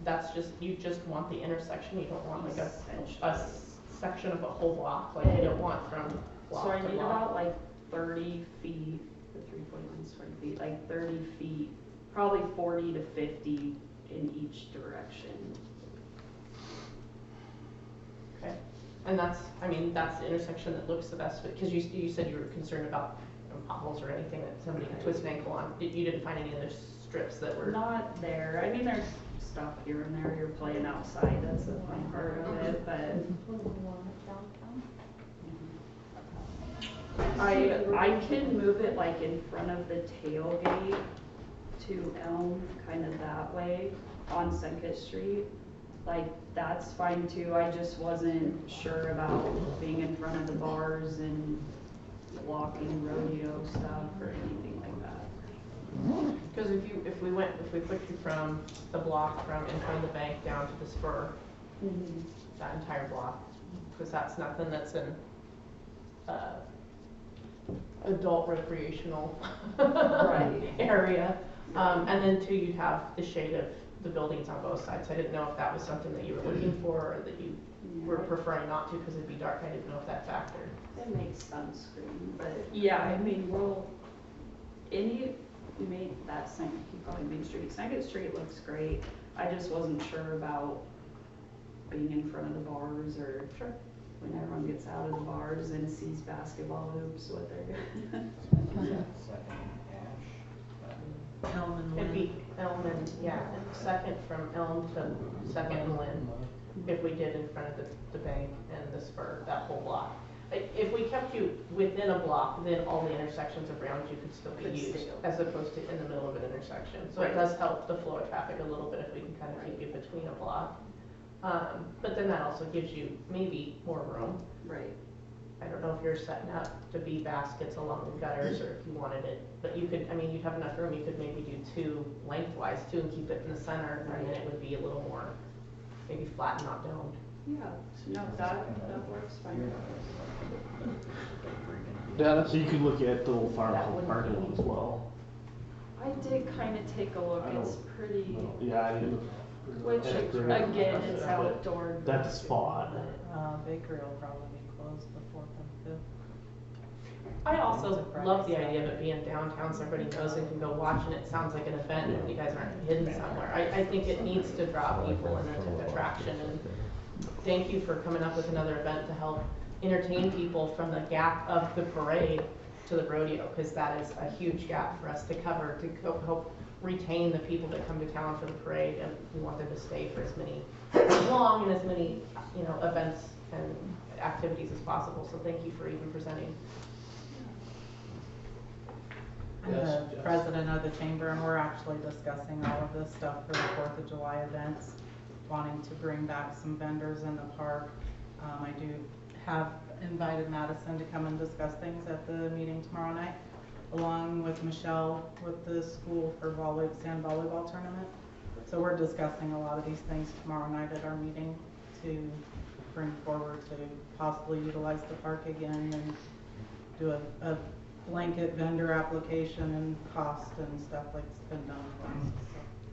that's just, you just want the intersection, you don't want like a section of a whole block, like you don't want from block to block. So I need about like 30 feet, the 3.1 square feet, like 30 feet, probably 40 to 50 in each direction. Okay, and that's, I mean, that's the intersection that looks the best, because you said you were concerned about potholes or anything that somebody could twist an ankle on. You didn't find any other strips that were? Not there. I mean, there's stuff here and there. You're playing outside. That's the fun part of it. But I can move it like in front of the tailgate to Elm, kind of that way on Senkett Street. Like that's fine too. I just wasn't sure about being in front of the bars and blocking rodeo stuff or anything like that. Because if we put you from the block from in front of the bank down to the spur, that entire block, because that's nothing that's in adult recreational area. And then too, you'd have the shade of the buildings on both sides. I didn't know if that was something that you were looking for or that you were preferring not to because it'd be dark. I didn't know if that factored. It makes sunscreen, but yeah, I mean, we made that Main Street. Senkett Street looks great. I just wasn't sure about being in front of the bars or when everyone gets out of the bars and sees basketball hoops, what they're doing. Elm and Lynn. It'd be Elm and, Second from Elm to Second and Lynn, if we did in front of the bank and the spur, that whole block. If we kept you within a block, then all the intersections around you could still be used, as opposed to in the middle of an intersection. So it does help the flow of traffic a little bit if we can kind of keep you between a block. But then that also gives you maybe more room. Right. I don't know if you're setting up to be baskets along the gutters or if you wanted it, but you could, I mean, you'd have enough room, you could maybe do 2 lengthwise too and keep it in the center, and then it would be a little more, maybe flat and not domed. Yeah, no, that works fine. Dennis? So you could look at the old farm parking lot as well. I did kind of take a look, it's pretty. Yeah, I did. Which, again, it's outdoor. That's a spot. Bakery will probably be closed the 4th and 5th. I also love the idea of it being downtown so everybody knows and can go watch, and it sounds like an event and you guys aren't hidden somewhere. I think it needs to draw people and an attraction, and thank you for coming up with another event to help entertain people from the gap of the parade to the rodeo, because that is a huge gap for us to cover, to help retain the people that come to town for the parade, and we want them to stay for as long and as many, events and activities as possible, so thank you for even presenting. I'm Yes, the Jess. president of the chamber, and we're actually discussing all of this stuff for the 4th of July events, wanting to bring back some vendors in the park. I do have invited Madison to come and discuss things at the meeting tomorrow night, along with Michelle with the school for sand volleyball tournament. So we're discussing a lot of these things tomorrow night at our meeting to bring forward to possibly utilize the park again and do a blanket vendor application and cost and stuff like it's been done once.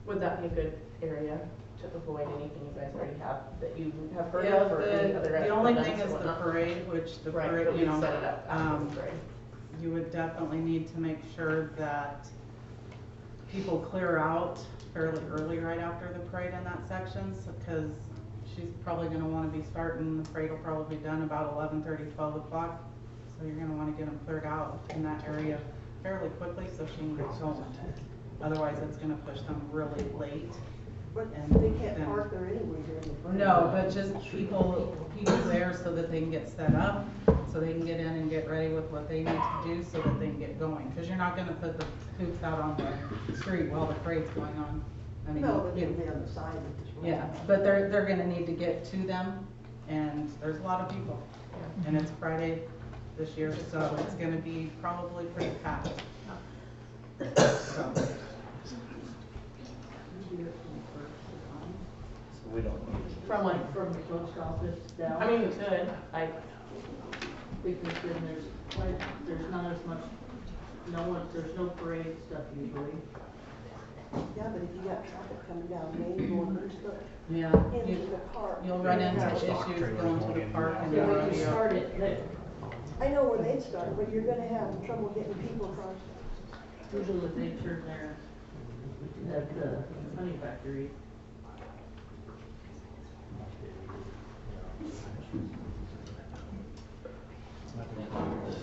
Would that be a good area to avoid anything you guys already have that you have heard Yeah, of or any other the only thing events is or the whatnot? parade, which the Right, parade, but you we'd know, set it up after the parade. you would definitely need to make sure that people clear out fairly early right after the parade in that section, because she's probably gonna wanna be starting, the parade will probably be done about 11:30, 12 o'clock. So you're gonna wanna get them cleared out in that area fairly quickly so she can get going. Otherwise, it's gonna push them really late. But And they can't then- park there anyway during the parade. No, but just people there so that they can get set up, so they can get in and get ready with what they need to do so that they can get going. Cause you're not gonna put the hoops out on the street while the parade's going on. I mean, No, but they'll be on the side of this road. yeah, but they're gonna need to get to them, and there's a lot of people. And it's Friday this year, so it's gonna be probably pretty packed. So. We don't. From what? From the post office down. I mean, we could, Because then there's not as much, there's no parade stuff usually. Yeah, but if you got traffic coming down Main going Yeah, into the park. you'll run into Yeah. issues going to the park and Yeah, the when you rodeo. start it, I know where they'd start, but you're gonna have trouble getting people across. usually what they turn there at the honey factory.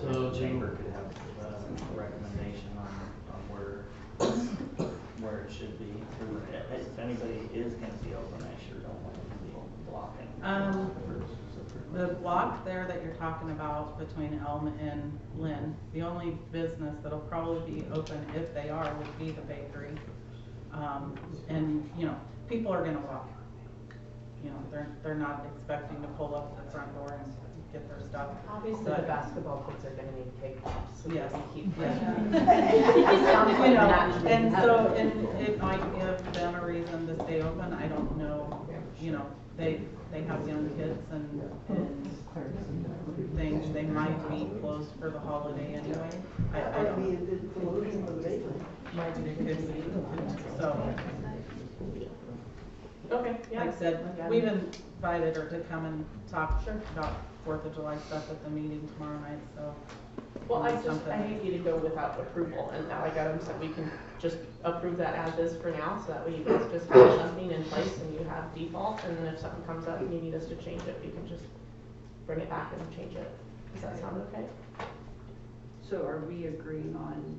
So The chamber could have a recommendation on where it should be. If anybody is gonna be open, I sure don't want to be blocking. The block there that you're talking about between Elm and Lynn, the only business that'll probably be open if they are would be the bakery. And, you know, people are gonna walk. You know, they're not expecting to pull up to the front door and get their stuff. obviously But- the basketball kids are gonna need cake pops, so Yes. they can keep Yeah. playing. It sounds like You know, that. and so, and it might give them a reason to stay open, I don't know, you know, they have young kids and things, they might be closed for the holiday anyway. I That might don't be know. a good promotion for the bakery. Might be, could be, so, Okay, yeah. like I said, we've invited her to come and talk about 4th of July stuff at the meeting tomorrow night, so. Well, I something. hate you to go without approval, and now I got them said we can just approve that as is for now, so that way you guys just have something in place and you have default, and then if something comes up and you need us to change it, we can just bring it back and change it. Does that sound okay? So are we agreeing on,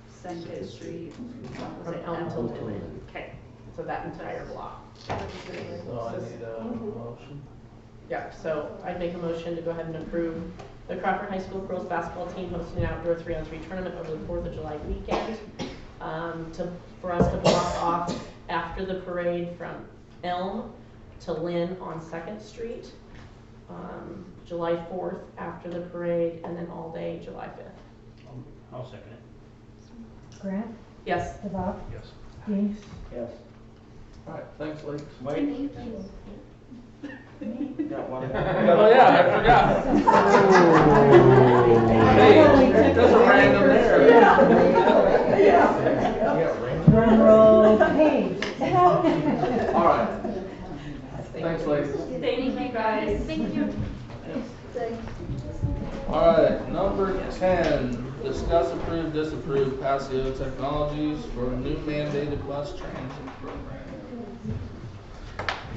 Second Street? From Elm to Lynn. Okay. So that entire block. So I need a motion. Yeah, so I'd make a motion to go ahead and approve the Crawford High School girls basketball team hosting an outdoor 3-on-3 tournament over the 4th of July weekend. For us to block off after the parade from Elm to Lynn on 2nd Street. July 4th after the parade, and then all day July 5th. I'll second it. Grant? Yes. DeVoe? Yes. Dean? Yes. Alright, thanks, Lee. Wait. Got one. Oh yeah, I forgot. Hey, there's a random there. Drum roll, Paige. Alright. Thanks, ladies. Thank you, guys. Thank you. Alright, number 10, discuss, approve, disapprove Passio Technologies for new mandated bus transit program.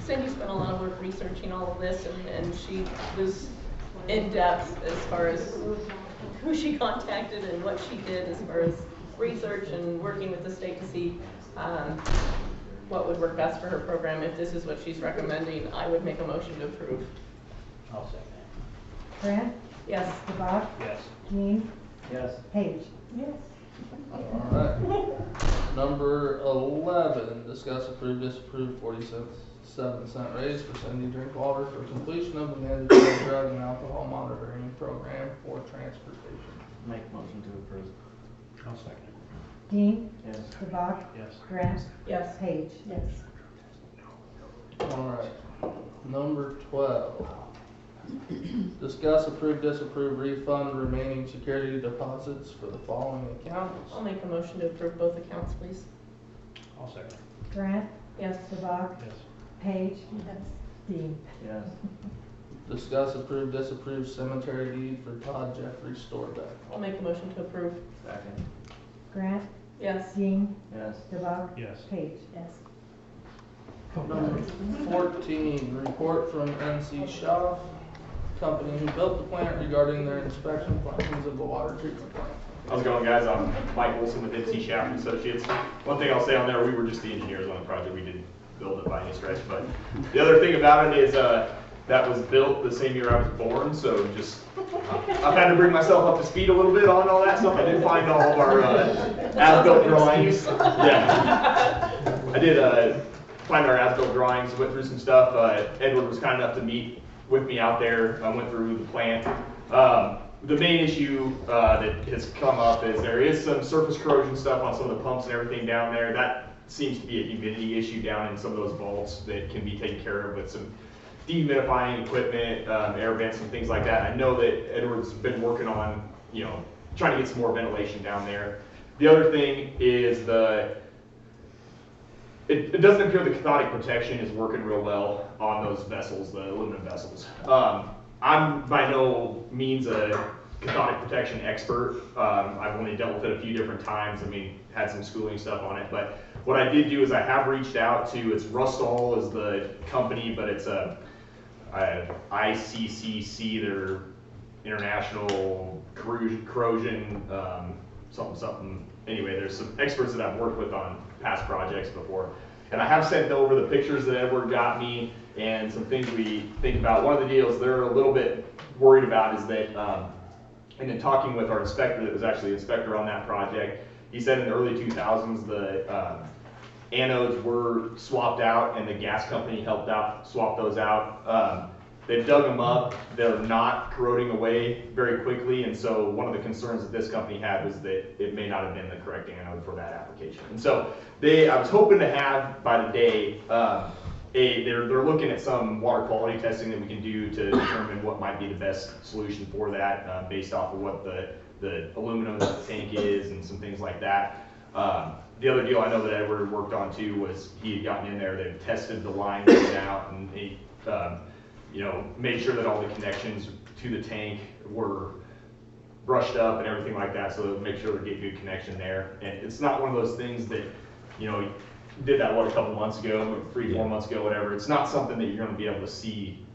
Cindy spent a lot of work researching all of this, and she was in depth as far as who she contacted and what she did as far as research and working with the state to see what would work best for her program. If this is what she's recommending, I would make a motion to approve. I'll second it. Grant, Yes. DeBock, Yes. Dean, Yes. Page. Yes. Alright. Number 11, discuss, approve, disapprove 47-cent raise for Cindy Drinkwater for completion of the mandatory drug and alcohol monitoring program for transportation. Make motion to approve. I'll second it. Dean, Yes. DeBock, Yes. Grant, Yes. Page. Yes. Alright. Number 12. Discuss, approve, disapprove refund remaining security deposits for the following accounts. I'll make a motion to approve both accounts, please. I'll second it. Grant, Yes. DeBock, Yes. Page, Yes. Dean. Yes. Discuss, approve, disapprove cemetery deed for Todd Jeffrey Storbeck. I'll make a motion to approve. Second. Grant, Yes. Dean, Yes. DeBock, Yes. Page. Yes. Number 14, report from NC Shaw Company who built the plant regarding their inspection findings of the water treatment plant. How's it going, guys? I'm Mike Wilson with NC Shaft Associates. One thing I'll say on there, we were just the engineers on the project. We didn't build it by any stretch. But the other thing about it is that was built the same year I was born, so just I've had to bring myself up to speed a little bit on all that stuff. I did find all of our as-built drawings. Yeah, I did find our as-built drawings, went through some stuff. Edward was kind enough to meet with me out there. I went through the plant. The main issue that has come up is there is some surface corrosion stuff on some of the pumps and everything down there. That seems to be a humidity issue down in some of those vaults that can be taken care of with some dehumidifying equipment, air vents and things like that. I know that Edward's been working on, trying to get some more ventilation down there. The other thing is it doesn't appear the cathodic protection is working real well on those vessels, the aluminum vessels. I'm by no means a cathodic protection expert. I've only dealt with it a few different times. I mean, had some schooling stuff on it. But what I did do is I have reached out to, it's Rustall is the company, but it's a ICCC, their International Corrosion, something. Anyway, there's some experts that I've worked with on past projects before. And I have sent over the pictures that Edward got me and some things we think about. One of the deals they're a little bit worried about is that, and in talking with our inspector that was actually the inspector on that project, he said in the early 2000s the anodes were swapped out and the gas company helped out swap those out. They've dug them up, they're not corroding away very quickly, and so one of the concerns that this company had was that it may not have been the correct anode for that application. And so I was hoping to have by today, they're looking at some water quality testing that we can do to determine what might be the best solution for that, based off of what the aluminum that the tank is and some things like that. The other deal I know that Edward worked on too was he had gotten in there, they've tested the line going out, and he made sure that all the connections to the tank were brushed up and everything like that, so make sure they get good connection there. And it's not one of those things that, did that a couple months ago, 3-4 months ago, whatever. It's not something that you're going to be able to see,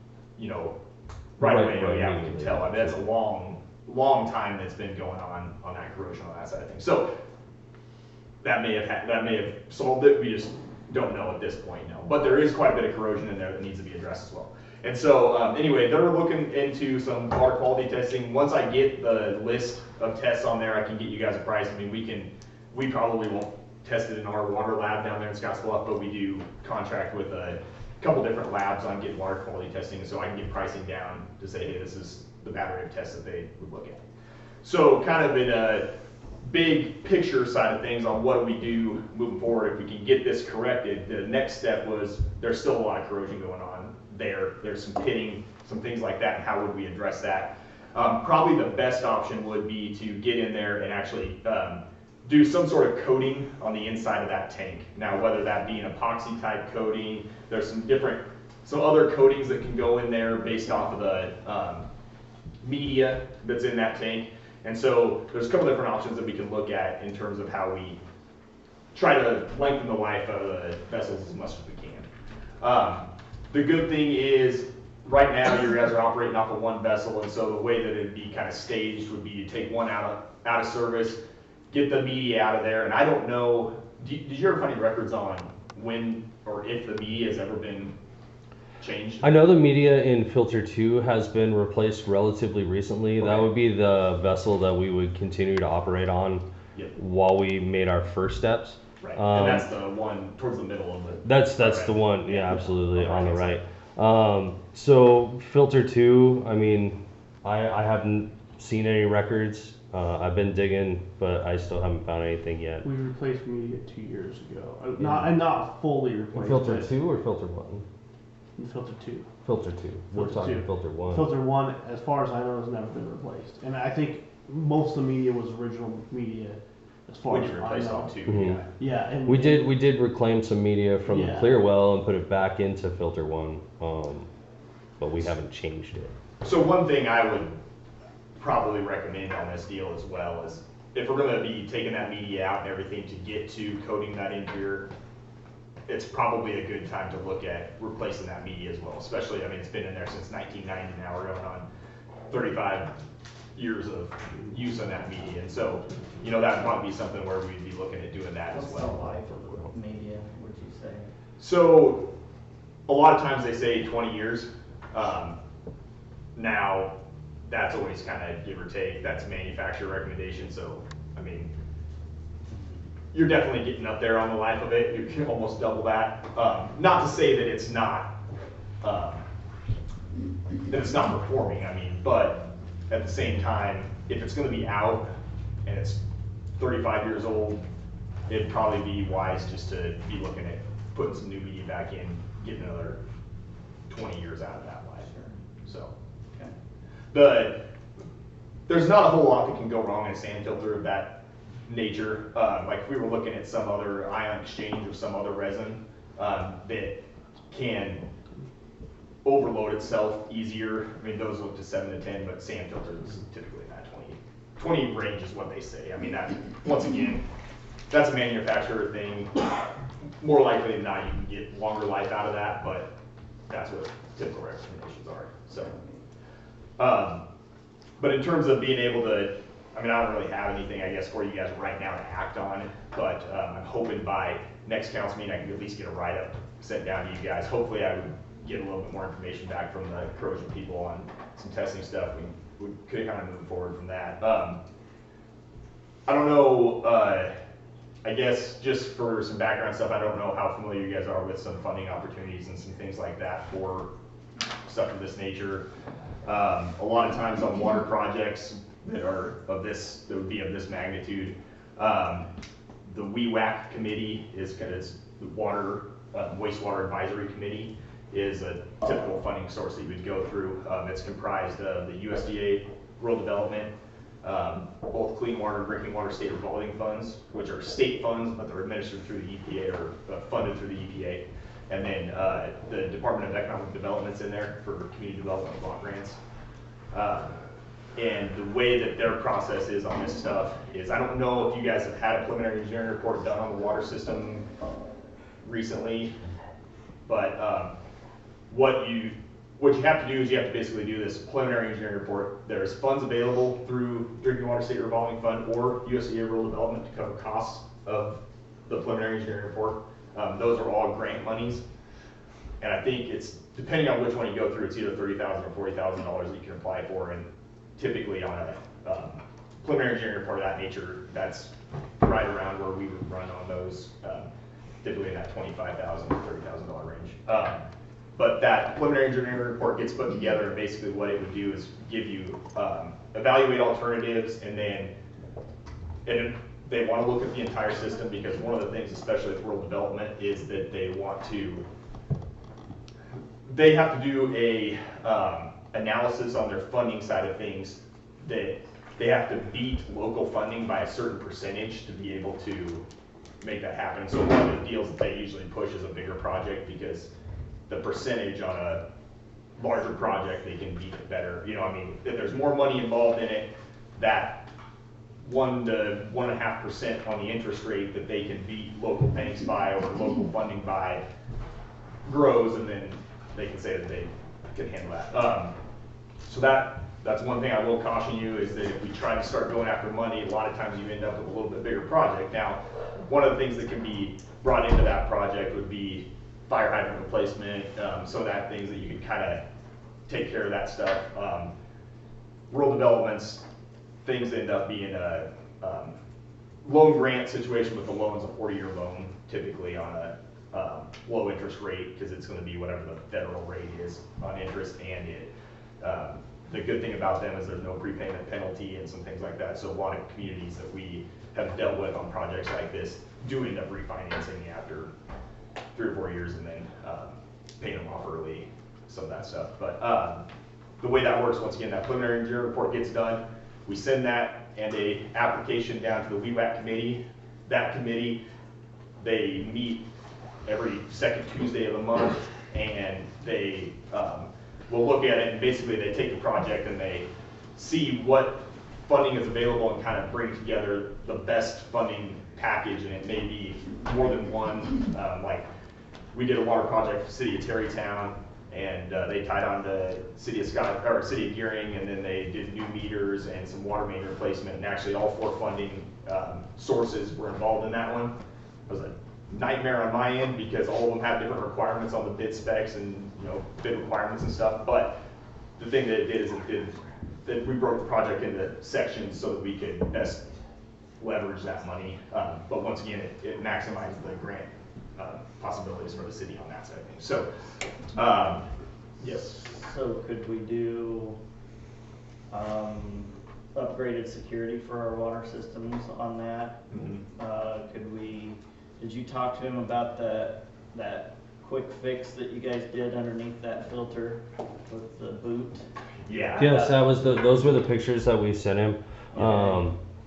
right away. Oh yeah, we can tell. I mean, that's a long time that's been going on that corrosion on that side of things. So that may have solved it. We just don't know at this point, But there is quite a bit of corrosion in there that needs to be addressed as well. And so anyway, they're looking into some water quality testing. Once I get the list of tests on there, I can get you guys a price. I mean, we probably won't test it in our water lab down there in Scottsbluff, but we do contract with a couple different labs on getting water quality testing, so I can get pricing down to say, hey, this is the battery of tests that they would look at. So kind of in a big picture side of things on what do we do moving forward, if we can get this corrected, the next step was there's still a lot of corrosion going on there. There's some pitting, some things like that, and how would we address that? Probably the best option would be to get in there and actually do some sort of coating on the inside of that tank. Now, whether that be an epoxy type coating, there's some other coatings that can go in there based off of the media that's in that tank. And so there's a couple different options that we can look at in terms of how we try to lengthen the life of the vessels as much as we can. The good thing is right now you guys are operating off of one vessel, and so the way that it'd be kind of staged would be to take one out of service, get the media out of there, and I don't know, did you ever find any records on when or if the media has ever been changed? I know the media in filter 2 has been replaced relatively recently. That would be the vessel that we would continue to operate on while we made our first steps. Right, and that's the one towards the middle of the. That's the one, yeah, absolutely, on the right. So filter 2, I mean, I haven't seen any records. I've been digging, but I still haven't found anything yet. We replaced media 2 years ago. Not fully replaced. Filter 2 or filter 1? Filter 2. Filter 2. We're talking filter 1. Filter 1, as far as I know, has never been replaced. And I think most of the media was original media, as far When as you I replaced know. all 2, Mhm. Yeah, and we did reclaim some media from the clear well and put it back into filter 1, but we haven't changed it. So one thing I would probably recommend on this deal as well is if we're going to be taking that media out and everything to get to coating that interior, it's probably a good time to look at replacing that media as well. Especially, I mean, it's been in there since 1990 now. We're going on 35 years of use on that media, and so you know that might be something where we'd be looking at doing that as well. What's the life of the media, would you say? So a lot of times they say 20 years. Now that's always kind of give or take. That's manufacturer recommendation. So I mean, you're definitely getting up there on the life of it. You can almost double that. Not to say that it's not performing. I mean, but at the same time, if it's going to be out and it's 35 years old, it'd probably be wise just to be looking at putting some new media back in, getting another 20 years out of that life. So, there's not a whole lot that can go wrong in a sand filter of that nature. Like if we were looking at some other ion exchange or some other resin that can overload itself easier. I mean, those look to 7 to 10, but sand filters typically in that 20 range is what they say. I mean, that once again, that's a manufacturer thing. More likely than not, you can get longer life out of that, but that's what typical recommendations are. So, but in terms of being able to, I mean, I don't really have anything, I guess, for you guys right now to act on, but I'm hoping by next council meeting I can at least get a write-up sent down to you guys. Hopefully I would get a little bit more information back from the corrosion people on some testing stuff. We could kind of move forward from that. I don't know, I guess just for some background stuff, I don't know how familiar you guys are with some funding opportunities and some things like that for stuff of this nature. A lot of times on water projects that are of this, that would be of this magnitude, the WEWAC committee is the water, wastewater advisory committee is a typical funding source that you would go through. It's comprised of the USDA rural development, both clean water and drinking water state revolving funds, which are state funds, but they're administered through the EPA or funded through the EPA. And then the Department of Economic Development's in there for community development block grants. And the way that their process is on this stuff is, I don't know if you guys have had a preliminary engineering report done on the water system recently, but what you have to do is you have to basically do this preliminary engineering report. There's funds available through Drinking Water State Revolving Fund or USDA Rural Development to cover costs of the preliminary engineering report. Those are all grant monies. And I think it's, depending on which one you go through, it's either $30,000 or $40,000 that you can apply for. And typically on a preliminary engineering report of that nature, that's right around where we would run on those, typically in that $25,000 to $30,000 range. But that preliminary engineering report gets put together, and basically what it would do is give you, evaluate alternatives, and then they want to look at the entire system, because one of the things, especially with rural development, is that they have to do a analysis on their funding side of things, that they have to beat local funding by a certain percentage to be able to make that happen. So one of the deals that they usually push is a bigger project, because the percentage on a larger project, they can beat it better. You know, I mean, if there's more money involved in it, that 1 to 1.5% on the interest rate that they can beat local banks by or local funding by grows, and then they can say that they can handle that. So that's one thing I will caution you, is that if we try to start going after money, a lot of times you end up with a little bit bigger project. Now, one of the things that can be brought into that project would be fire hydrant replacement, some of that things that you can kind of take care of that stuff. Rural developments, things end up being a loan grant situation with the loan's a 40-year loan, typically on a low interest rate, because it's going to be whatever the federal rate is on interest, and it the good thing about them is there's no prepayment penalty and some things like that. So a lot of communities that we have dealt with on projects like this do end up refinancing after 3 or 4 years and then paying them off early, some of that stuff. But the way that works, once again, that preliminary engineering report gets done, we send that and a application down to the WEWAC committee. That committee, they meet every second Tuesday of the month, and they will look at it, and basically they take the project and they see what funding is available and kind of bring together the best funding package, and it may be more than one. Like we did a water project for the city of Terrytown, and they tied on to city of Gearing, and then they did new meters and some water main replacement, and actually all 4 funding sources were involved in that one. It was a nightmare on my end because all of them have different requirements on the bid specs and bid requirements and stuff. But the thing that it did is that we broke the project into sections so that we could best leverage that money. But once again, it maximized the grant possibilities for the city on that side of things. So, yes. So could we do upgraded security for our water systems on that? Mm-hmm. Did you talk to him about that quick fix that you guys did underneath that filter with the boot? Yeah. Yes, those were the pictures that we sent him.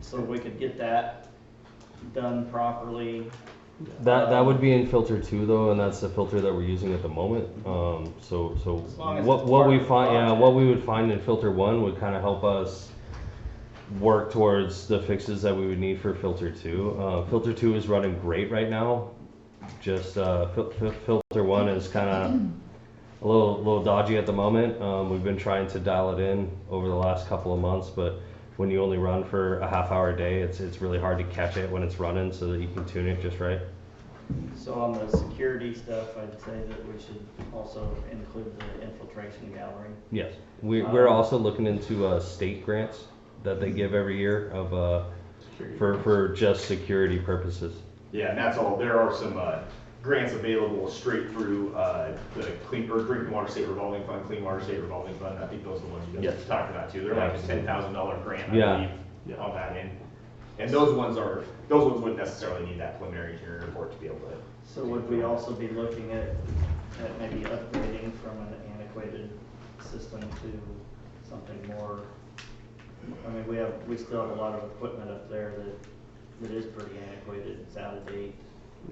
So we could get that done properly. That would be in filter 2 though, and that's the filter that we're using at the moment. So what we would find in filter 1 would kind of help us work towards the fixes that we would need for filter 2. Filter 2 is running great right now. Just filter 1 is kind of a little dodgy at the moment. We've been trying to dial it in over the last couple of months, but when you only run for a half-hour a day, it's really hard to catch it when it's running so that you can tune it just right. So on the security stuff, I'd say that we should also include the infiltration gallery. Yes, we're also looking into state grants that they give every year of for just security purposes. Yeah, and that's all. There are some grants available straight through the Drinking Water State Revolving Fund, Clean Water State Revolving Fund. I think those are the ones you guys talked about too. They're like a $10,000 grant, I believe, on that end. And those ones wouldn't necessarily need that preliminary engineering report to be able to. So would we also be looking at maybe upgrading from an antiquated system to something more? I mean, we still have a lot of equipment up there that is pretty antiquated. It's out of date.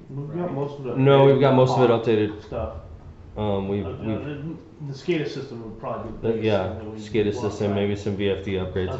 We've got most of it. No, we've got most of it updated. Stuff. The SCADA system would probably be SCADA system, maybe some VFD upgrades.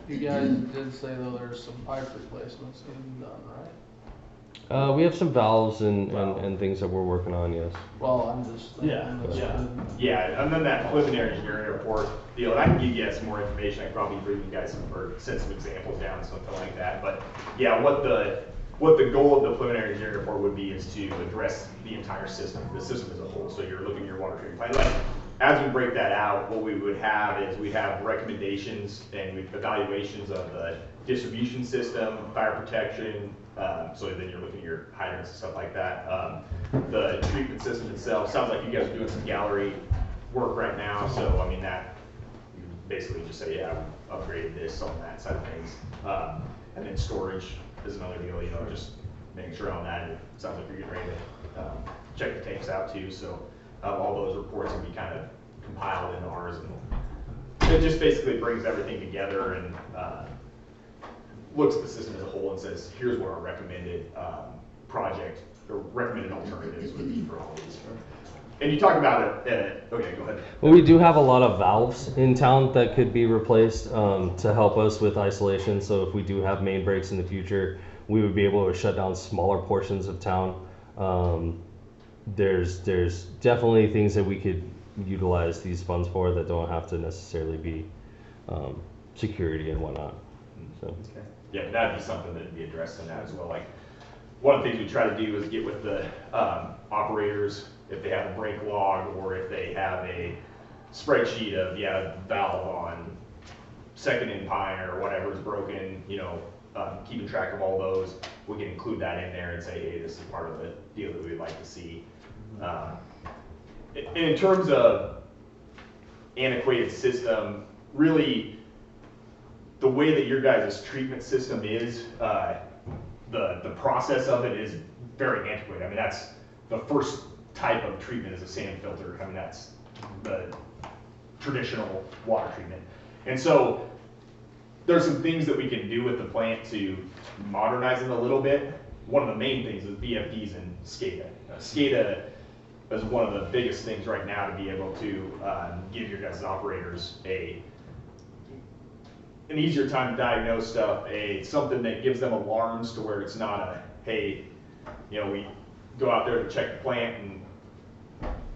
You guys did say though there's some pipe replacements being done, right? We have some valves and things that we're working on, yes. Well, I'm just Yeah, and then that preliminary engineering report deal, and I can give you guys some more information. I can probably bring you guys or send some examples down, something like that. But yeah, what the goal of the preliminary engineering report would be is to address the entire system, the system as a whole. So you're looking at your water treatment plant. Like, as we break that out, what we would have is we have recommendations and evaluations of the distribution system, fire protection. So then you're looking at your hydrants and stuff like that. The treatment system itself, sounds like you guys are doing some gallery work right now. So I mean that, you basically just say, yeah, we upgraded this on that side of things. And then storage is another deal, just making sure on that. It sounds like you're getting ready to check the tanks out too. So all those reports can be kind of compiled into ours, and it just basically brings everything together and looks at the system as a whole and says, here's what our recommended project or recommended alternatives would be for all of these. And you talk about it, okay, go ahead. Well, we do have a lot of valves in town that could be replaced to help us with isolation. So if we do have main breaks in the future, we would be able to shut down smaller portions of town. There's definitely things that we could utilize these funds for that don't have to necessarily be security and whatnot. So. Okay. Yeah, that'd be something that'd be addressed in that as well. Like one of the things we try to do is get with the operators if they have a break log, or if they have a spreadsheet of, yeah, valve on second in Pine or whatever is broken, you know, keeping track of all those, we can include that in there and say, hey, this is part of the deal that we'd like to see. In terms of antiquated system, really, the way that your guys' treatment system is, the process of it is very antiquated. I mean, that's the first type of treatment is a sand filter. I mean, that's the traditional water treatment. And so there's some things that we can do with the plant to modernize it a little bit. One of the main things is VFDs and SCADA. SCADA is one of the biggest things right now to be able to give your guys' operators an easier time to diagnose stuff, something that gives them alarms to where it's not a, hey, you know, we go out there to check the plant and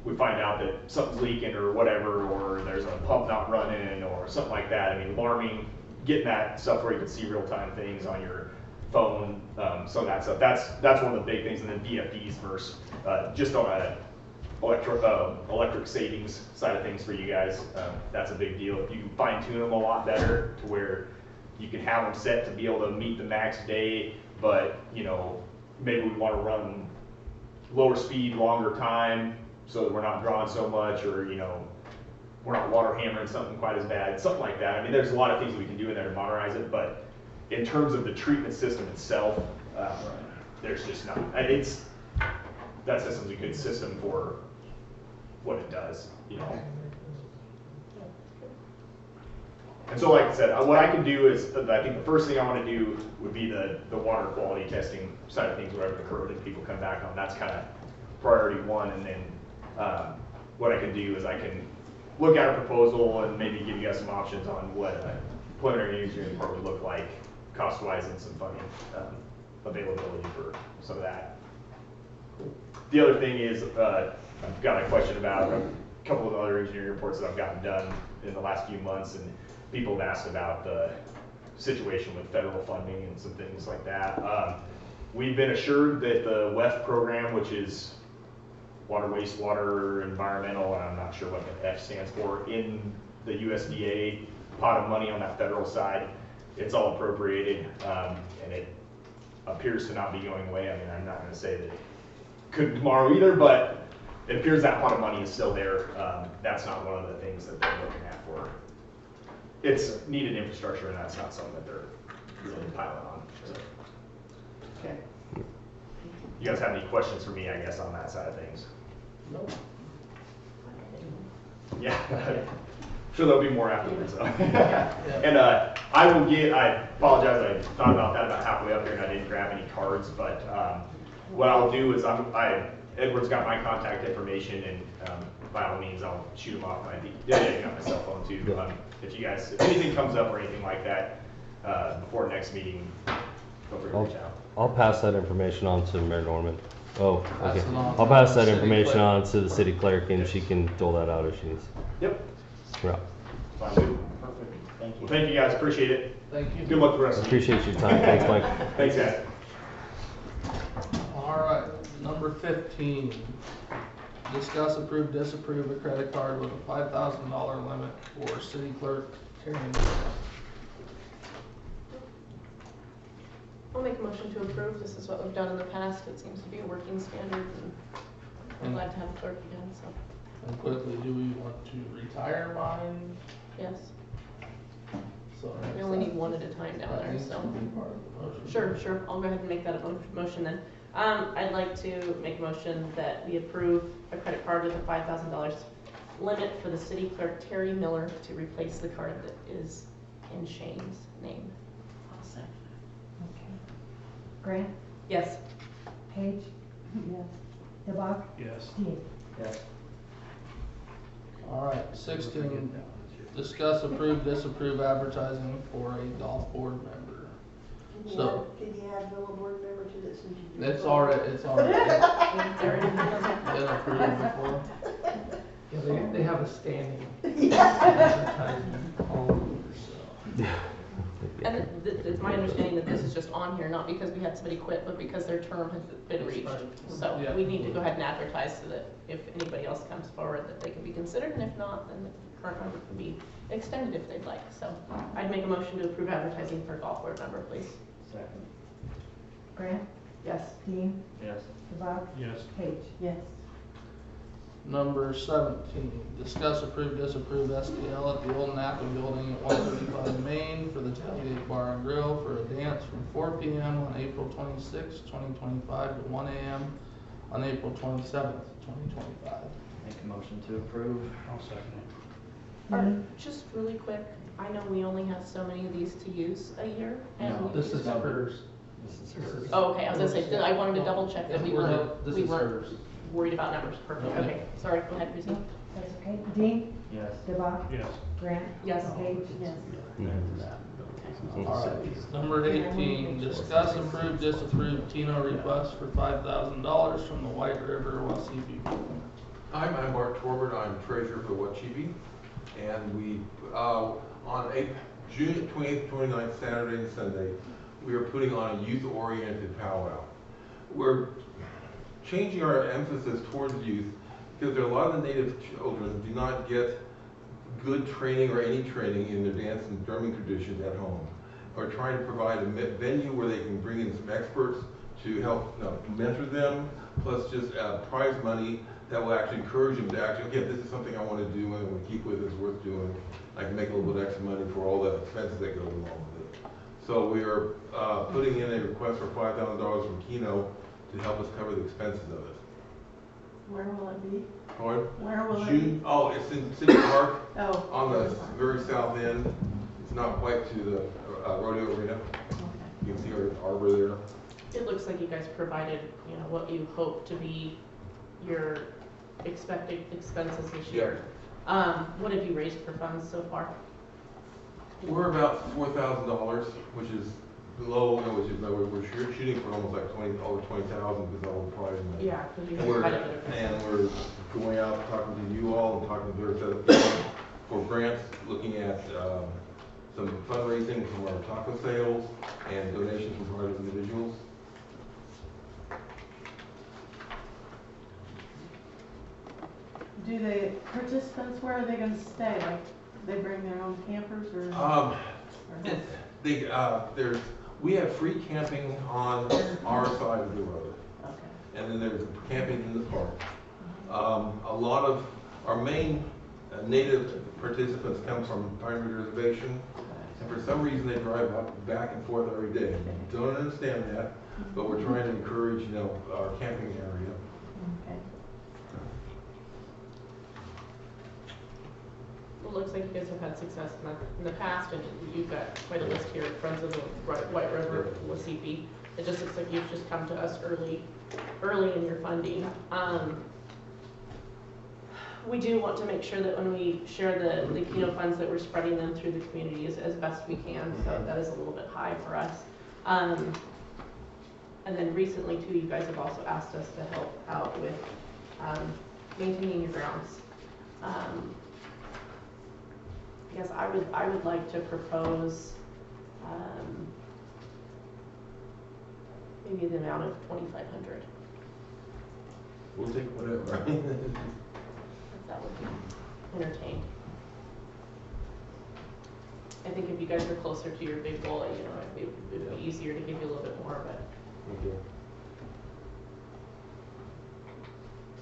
we find out that something's leaking or whatever, or there's a pump not running or something like that. I mean, alarming, getting that stuff where you can see real-time things on your phone, some of that stuff. That's one of the big things. And then VFDs versus just on a electric savings side of things for you guys, that's a big deal. If you can fine tune them a lot better to where you can have them set to be able to meet the max day, but you know, maybe we want to run lower speed, longer time, so that we're not drawing so much, or you know, we're not water hammering something quite as bad, something like that. I mean, there's a lot of things that we can do in there to modernize it, but in terms of the treatment system itself, there's just not. That system's a good system for what it does, you know. And so, like I said, what I can do is, I think the first thing I want to do would be the water quality testing side of things, whatever the corrosion people come back on. That's kind of priority one. And then what I can do is I can look at a proposal and maybe give you guys some options on what a preliminary engineering report would look like, cost-wise, and some funding availability for some of that. The other thing is, I've got a question about a couple of other engineering reports that I've gotten done in the last few months, and people have asked about the situation with federal funding and some things like that. We've been assured that the WEF program, which is water, wastewater, environmental, and I'm not sure what the F stands for, in the USDA pot of money on that federal side, it's all appropriated, and it appears to not be going away. I mean, I'm not going to say that it could tomorrow either, but it appears that pot of money is still there. That's not one of the things that they're looking at for. It's needed infrastructure, and that's not something that they're really piling on. So. Okay. You guys have any questions for me, I guess, on that side of things? No. Yeah. Sure, there'll be more afterwards. So. And I apologize, I thought about that about halfway up here and I didn't grab any cards, but what I'll do is Edward's got my contact information, and by all means, I'll shoot him off. You got my cell phone too. If anything comes up or anything like that before next meeting, feel free to reach out. I'll pass that information on to Mayor Norman. Oh, okay. I'll pass that information on to the city clerk, and she can dole that out if she needs. Yep. Yeah. Fine. Perfect. Thank you. Well, thank you guys. Appreciate it. Thank you. Good luck with the rest of you. Appreciate your time. Thanks, Mike. Thanks, guys. All right, number 15. Discuss, approve, disapprove a credit card with a $5,000 limit for city clerk Terry Miller. I'll make a motion to approve. This is what we've done in the past. It seems to be a working standard, and I'm glad to have a clerk again, so. And quickly, do we want to retire mine? Yes. So We only need one at a time down there, so. Sure. I'll go ahead and make that a motion then. I'd like to make a motion that we approve a credit card with a $5,000 limit for the city clerk Terry Miller to replace the card that is in Shane's name. Okay. Grant? Yes. Page? Yes. DeBock? Yes. Dean? Yes. All right, 16. Discuss, approve, disapprove advertising for a golf board member. So. Did you add Villa board member to this? It's already It's already been approved before. Yeah, they have a standing advertisement all over, so. And it's my understanding that this is just on here, not because we had somebody quit, but because their term has been reached. So Yeah. we need to go ahead and advertise so that if anybody else comes forward, that they can be considered, and if not, then the current member can be extended if they'd like. So I'd make a motion to approve advertising for golf board member, please. Second. Grant, Yes. Dean, Yes. DeBock, Yes. Page. Yes. Number 17, discuss, approve, disapprove STL at the old Napa building at 135 Main for the Tailgate Bar and Grill for a dance from 4 p.m. on April 26, 2025 to 1 a.m. on April 27th, 2025. Make a motion to approve. I'll second it. Just really quick, I know we only have so many of these to use a year. And No, this is hers. This is hers. Oh, okay, I was gonna say, I wanted to double check that we weren't This is hers. worried about numbers. Perfect, okay, sorry, go ahead, Christie. That's okay. Dean, Yes. DeBock, Yes. Grant. Yes. Page. Yes. Alright, number 18, discuss, approve, disapprove Tino request for $5,000 from the White River Wasippi. I'm Mark Crawford, I'm treasurer for Wachibi, and we, on June 20th, 29th, Saturday and Sunday, we are putting on a youth-oriented powwow. We're changing our emphasis towards youth because there are a lot of the native children do not get good training or any training in their dance and drumming traditions at home. We're trying to provide a venue where they can bring in some experts to help mentor them, plus just prize money that will actually encourage them to actually, okay, this is something I want to do and I want to keep with, it's worth doing. I can make a little bit extra money for all the expenses that go along with it. So we are putting in a request for $5,000 from Keno to help us cover the expenses of it. Where will it be? Pardon? Where will it June, be? oh, it's in City Park. Oh. On the very south end. It's not quite to the rodeo arena. You can see our arbor there. It looks like you guys provided, you know, what you hope to be your expected expenses this year. What have you raised for funds so far? We're about $4,000, which is low, which is we're shooting for almost like over 20,000 because all the prize money. Yeah, because you and we're going out talking to you all and talking to various other people for grants, looking at some fundraising from our taco sales and donations from private individuals. Do the participants, where are they gonna stay? Like, they bring their own campers or? We have free camping on our side of the road. Okay. And then there's camping in the park. A lot of our main native participants come from Pine Ridge Reservation, and for some reason they drive back and forth every day. Don't understand that, but we're trying to encourage, our camping area. Okay. Well, it looks like you guys have had success in the past, and you've got quite a list here, Friends of the White River, Wasippi. It just looks like you've just come to us early in your funding. We do want to make sure that when we share the Keno funds, that we're spreading them through the communities as best we can, so that is a little bit high for us. And then recently too, you guys have also asked us to help out with maintaining your grounds. Yes, I would like to propose maybe the amount of $2,500. We'll take whatever. If that would be entertained. I think if you guys are closer to your big goal, it would be easier to give you a little bit more, but. Okay.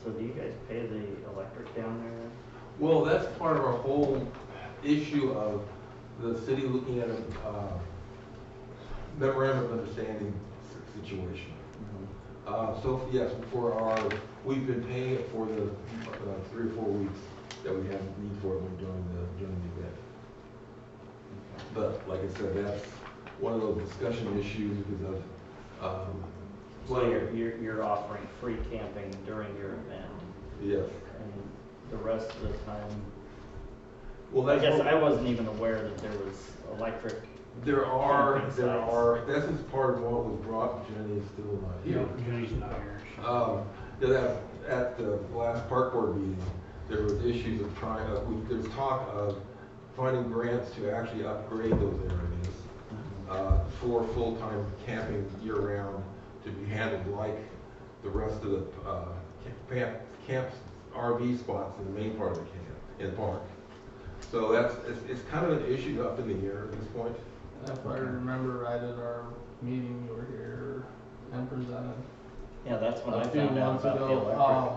So do you guys pay the electric down there? Well, that's part of our whole issue of the city looking at a memorandum of understanding situation. So yes, we've been paying it for the 3 or 4 weeks that we have need for it during the event. But like I said, that's one of those discussion issues because of. So you're offering free camping during your event? Yes. And the rest of the time? Well, I guess I wasn't even aware that there was electric. There are. This is part of what was brought. Jenny is still not here. Yeah, Jenny's not here. At the last park board meeting, there was issues of there was talk of finding grants to actually upgrade those areas for full-time camping year-round to be handled like the rest of the camps, RV spots in the main part of the camp, in the park. So it's kind of an issue up in the air at this point. If I remember right at our meeting, you were here and presented. Yeah, that's when I A few found out months about the ago,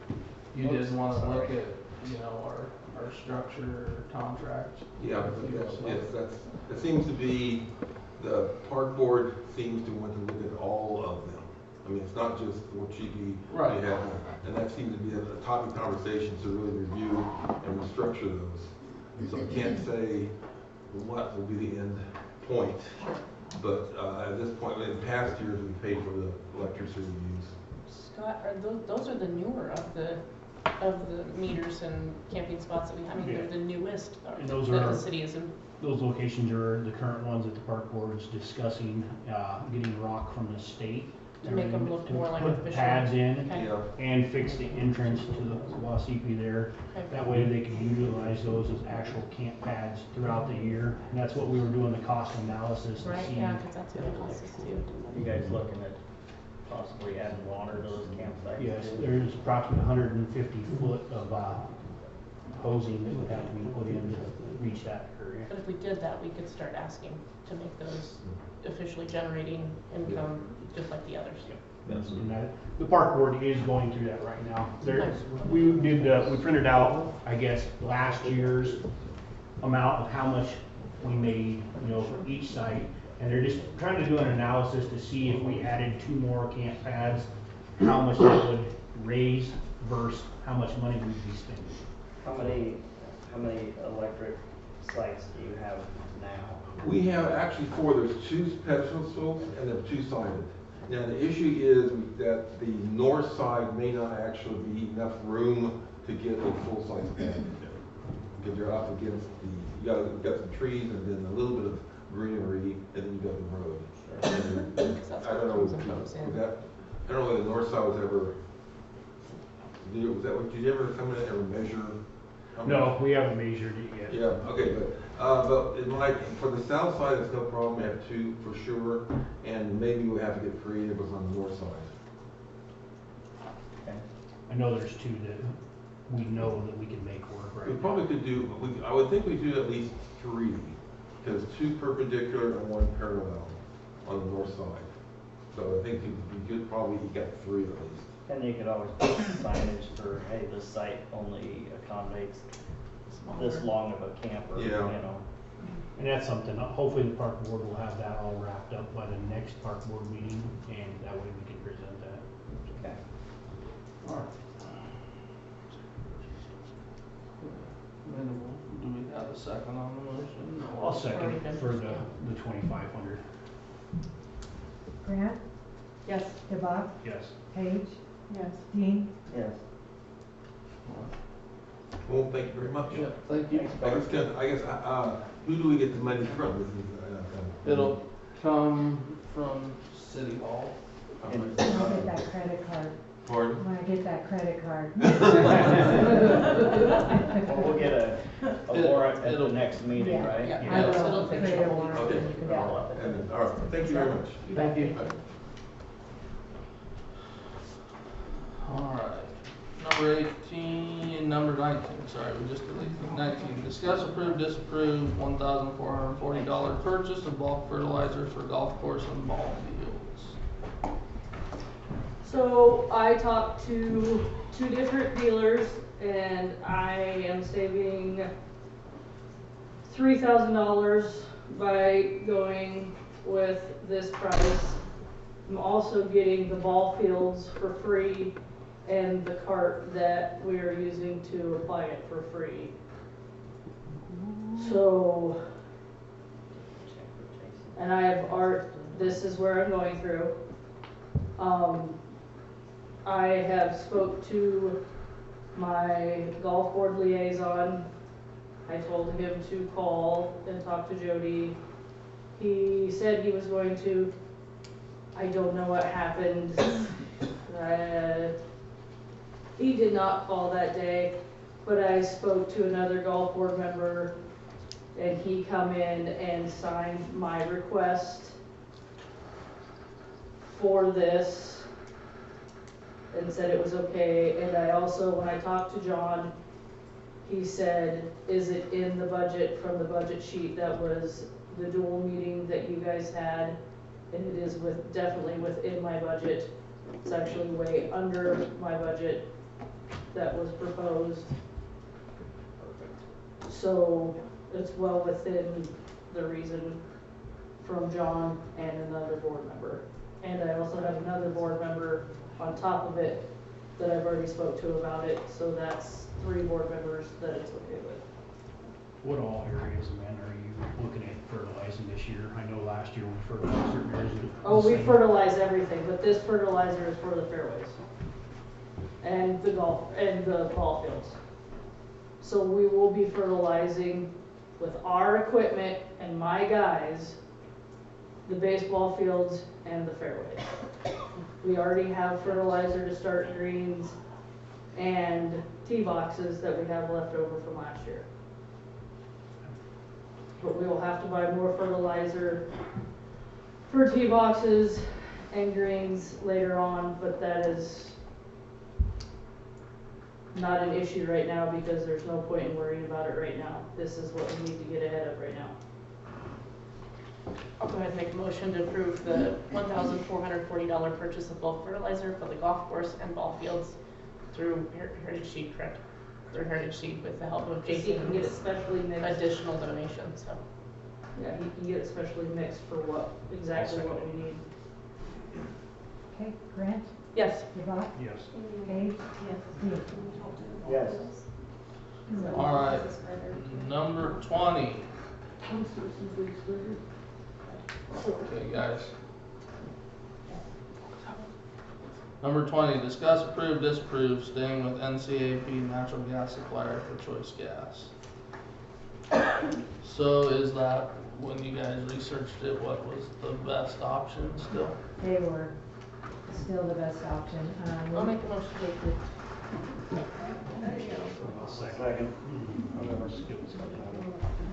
electric. you did want to look Sorry. at, you know, our structure contract. Yeah, that seems to be, the park board seems to want to look at all of them. I mean, it's not just for Cheapy. Right. And that seems to be a topic of conversation to really review and restructure those. So I can't say what will be the end point, but at this point, in past years, we paid for the electricity we use. Scott, are those are the newer of the meters and camping spots that we have. I mean, Yeah. they're the newest And those that are, the city is in. those locations are the current ones that the park board's discussing, getting rock from the state. To make them look more like put official. pads in Okay. and fix the entrance to the Wasippi there. Okay. That way they can utilize those as actual camp pads throughout the year. And that's what we were doing the cost analysis to Right, see. yeah, because that's what analysis too. You guys looking at possibly adding water to those campsites? Yes, there's approximately 150 foot of hosing that would have to be put in to reach that area. But if we did that, we could start asking to make those officially generating income, just like the others. And that, the park board is going through that right now. We printed out, I guess, last year's amount of how much we made, you know, for each site. And they're just trying to do an analysis to see if we added 2 more camp pads, how much that would raise versus how much money we'd be spending. How many electric sites do you have now? We have actually 4. There's 2 pedestals and they're 2-sided. Now the issue is that the north side may not actually be enough room to get a full-size pad. Because you're up against you've got some trees and then a little bit of greenery and then you've got the road. And I don't know whether the north side was ever, did you ever come in and measure? No, we haven't measured it yet. Yeah, okay, but for the south side, it's no problem, we have 2 for sure, and maybe we'll have to get creative on the north side. Okay. I know there's 2 that we know that we can make work right We now. probably could do, I would think we do at least 3, because 2 perpendicular and 1 parallel on the north side. So I think it'd be good, probably you got 3 at least. And you could always put signage for, hey, this site only accommodates this long of a camper, you know. And that's something, hopefully the park board will have that all wrapped up by the next park board meeting, and that way we can present that. Okay. All right. Do we have a second on the motion? I'll second it for the 2,500. Grant? Yes. DeBock? Yes. Page? Yes. Dean? Yes. Well, thank you very much. Yeah, thank you. I guess, who do we get the money from? This is, It'll come from City Hall. When I get that credit card. Pardon? When I get that credit card. Well, we'll get a warrant at the next meeting, Yeah. right? Yeah. You I know, will so create a warrant. Okay. and you can Yeah. roll up. And, all right, thank you very much. Thank you. All right. Number 18, number 19, sorry, we just deleted 19. Discuss, approve, disapprove $1,440 purchase of bulk fertilizer for golf course and ball fields. So I talked to 2 different dealers and I am saving $3,000 by going with this price. I'm also getting the ball fields for free and the cart that we are using to apply it for free. So, and I have this is where I'm going through. I have spoke to my golf board liaison. I told him to call and talk to Jody. He said he was going to. I don't know what happened. He did not call that day, but I spoke to another golf board member and he come in and signed my request for this and said it was okay. And I also, when I talked to John, he said, is it in the budget from the budget sheet that was the dual meeting that you guys had? And it is definitely within my budget. It's actually way under my budget that was proposed. So it's well within the reason from John and another board member. And I also have another board member on top of it that I've already spoke to about it, so that's 3 board members that it's okay with. What all areas, man, are you looking at fertilizing this year? I know last year we fertilized certain areas. Oh, we fertilize everything, but this fertilizer is for the fairways and the golf and the ball fields. So we will be fertilizing with our equipment and my guys, the baseball fields and the fairways. We already have fertilizer to start greens and tee boxes that we have left over from last year. But we will have to buy more fertilizer for tee boxes and greens later on, but that is not an issue right now because there's no point in worrying about it right now. This is what we need to get ahead of right now. I'll go ahead and make a motion to approve the $1,440 purchase of bulk fertilizer for the golf course and ball fields through Heritage Seed, correct? Through Heritage Seed with the help of He Jason can get it specially mixed. additional donation, so. Yeah, he can get it specially mixed for exactly what we need. Okay, Grant? Yes. Yvonne? Yes. Paige? Yes. Steve? Yes. All right, number 20. Okay, guys. Number 20, discuss, approve, disapprove, staying with NCAP natural gas supplier for choice gas. So is that, when you guys researched it, what was the best option still? They were still the best option. I'll make a motion to approve. Second.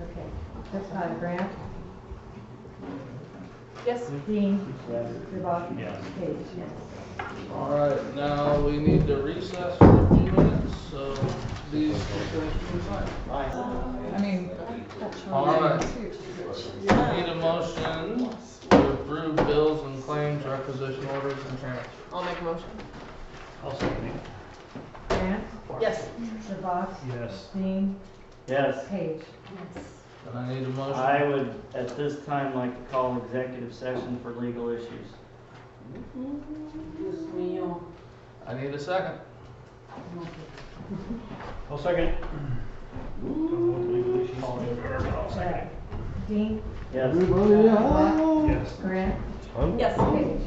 Okay, that's Grant? Yes. Dean? Yes. Yvonne? Yes. Paige? Yes. All right, now we need to recess for a few minutes, so these things can be signed. I mean, All right. Need a motion to approve bills and claims, requisition orders, and transfers. I'll make a motion. I'll second it. Grant? Yes. Yvonne? Yes. Dean? Yes. Paige? And I need a motion. I would, at this time, like to call executive session for legal issues. I need a second. I'll second. Don't know what legal issues are, but I'll second it. Dean? Yes. Yvonne? Yes. Grant? Yes. Paige?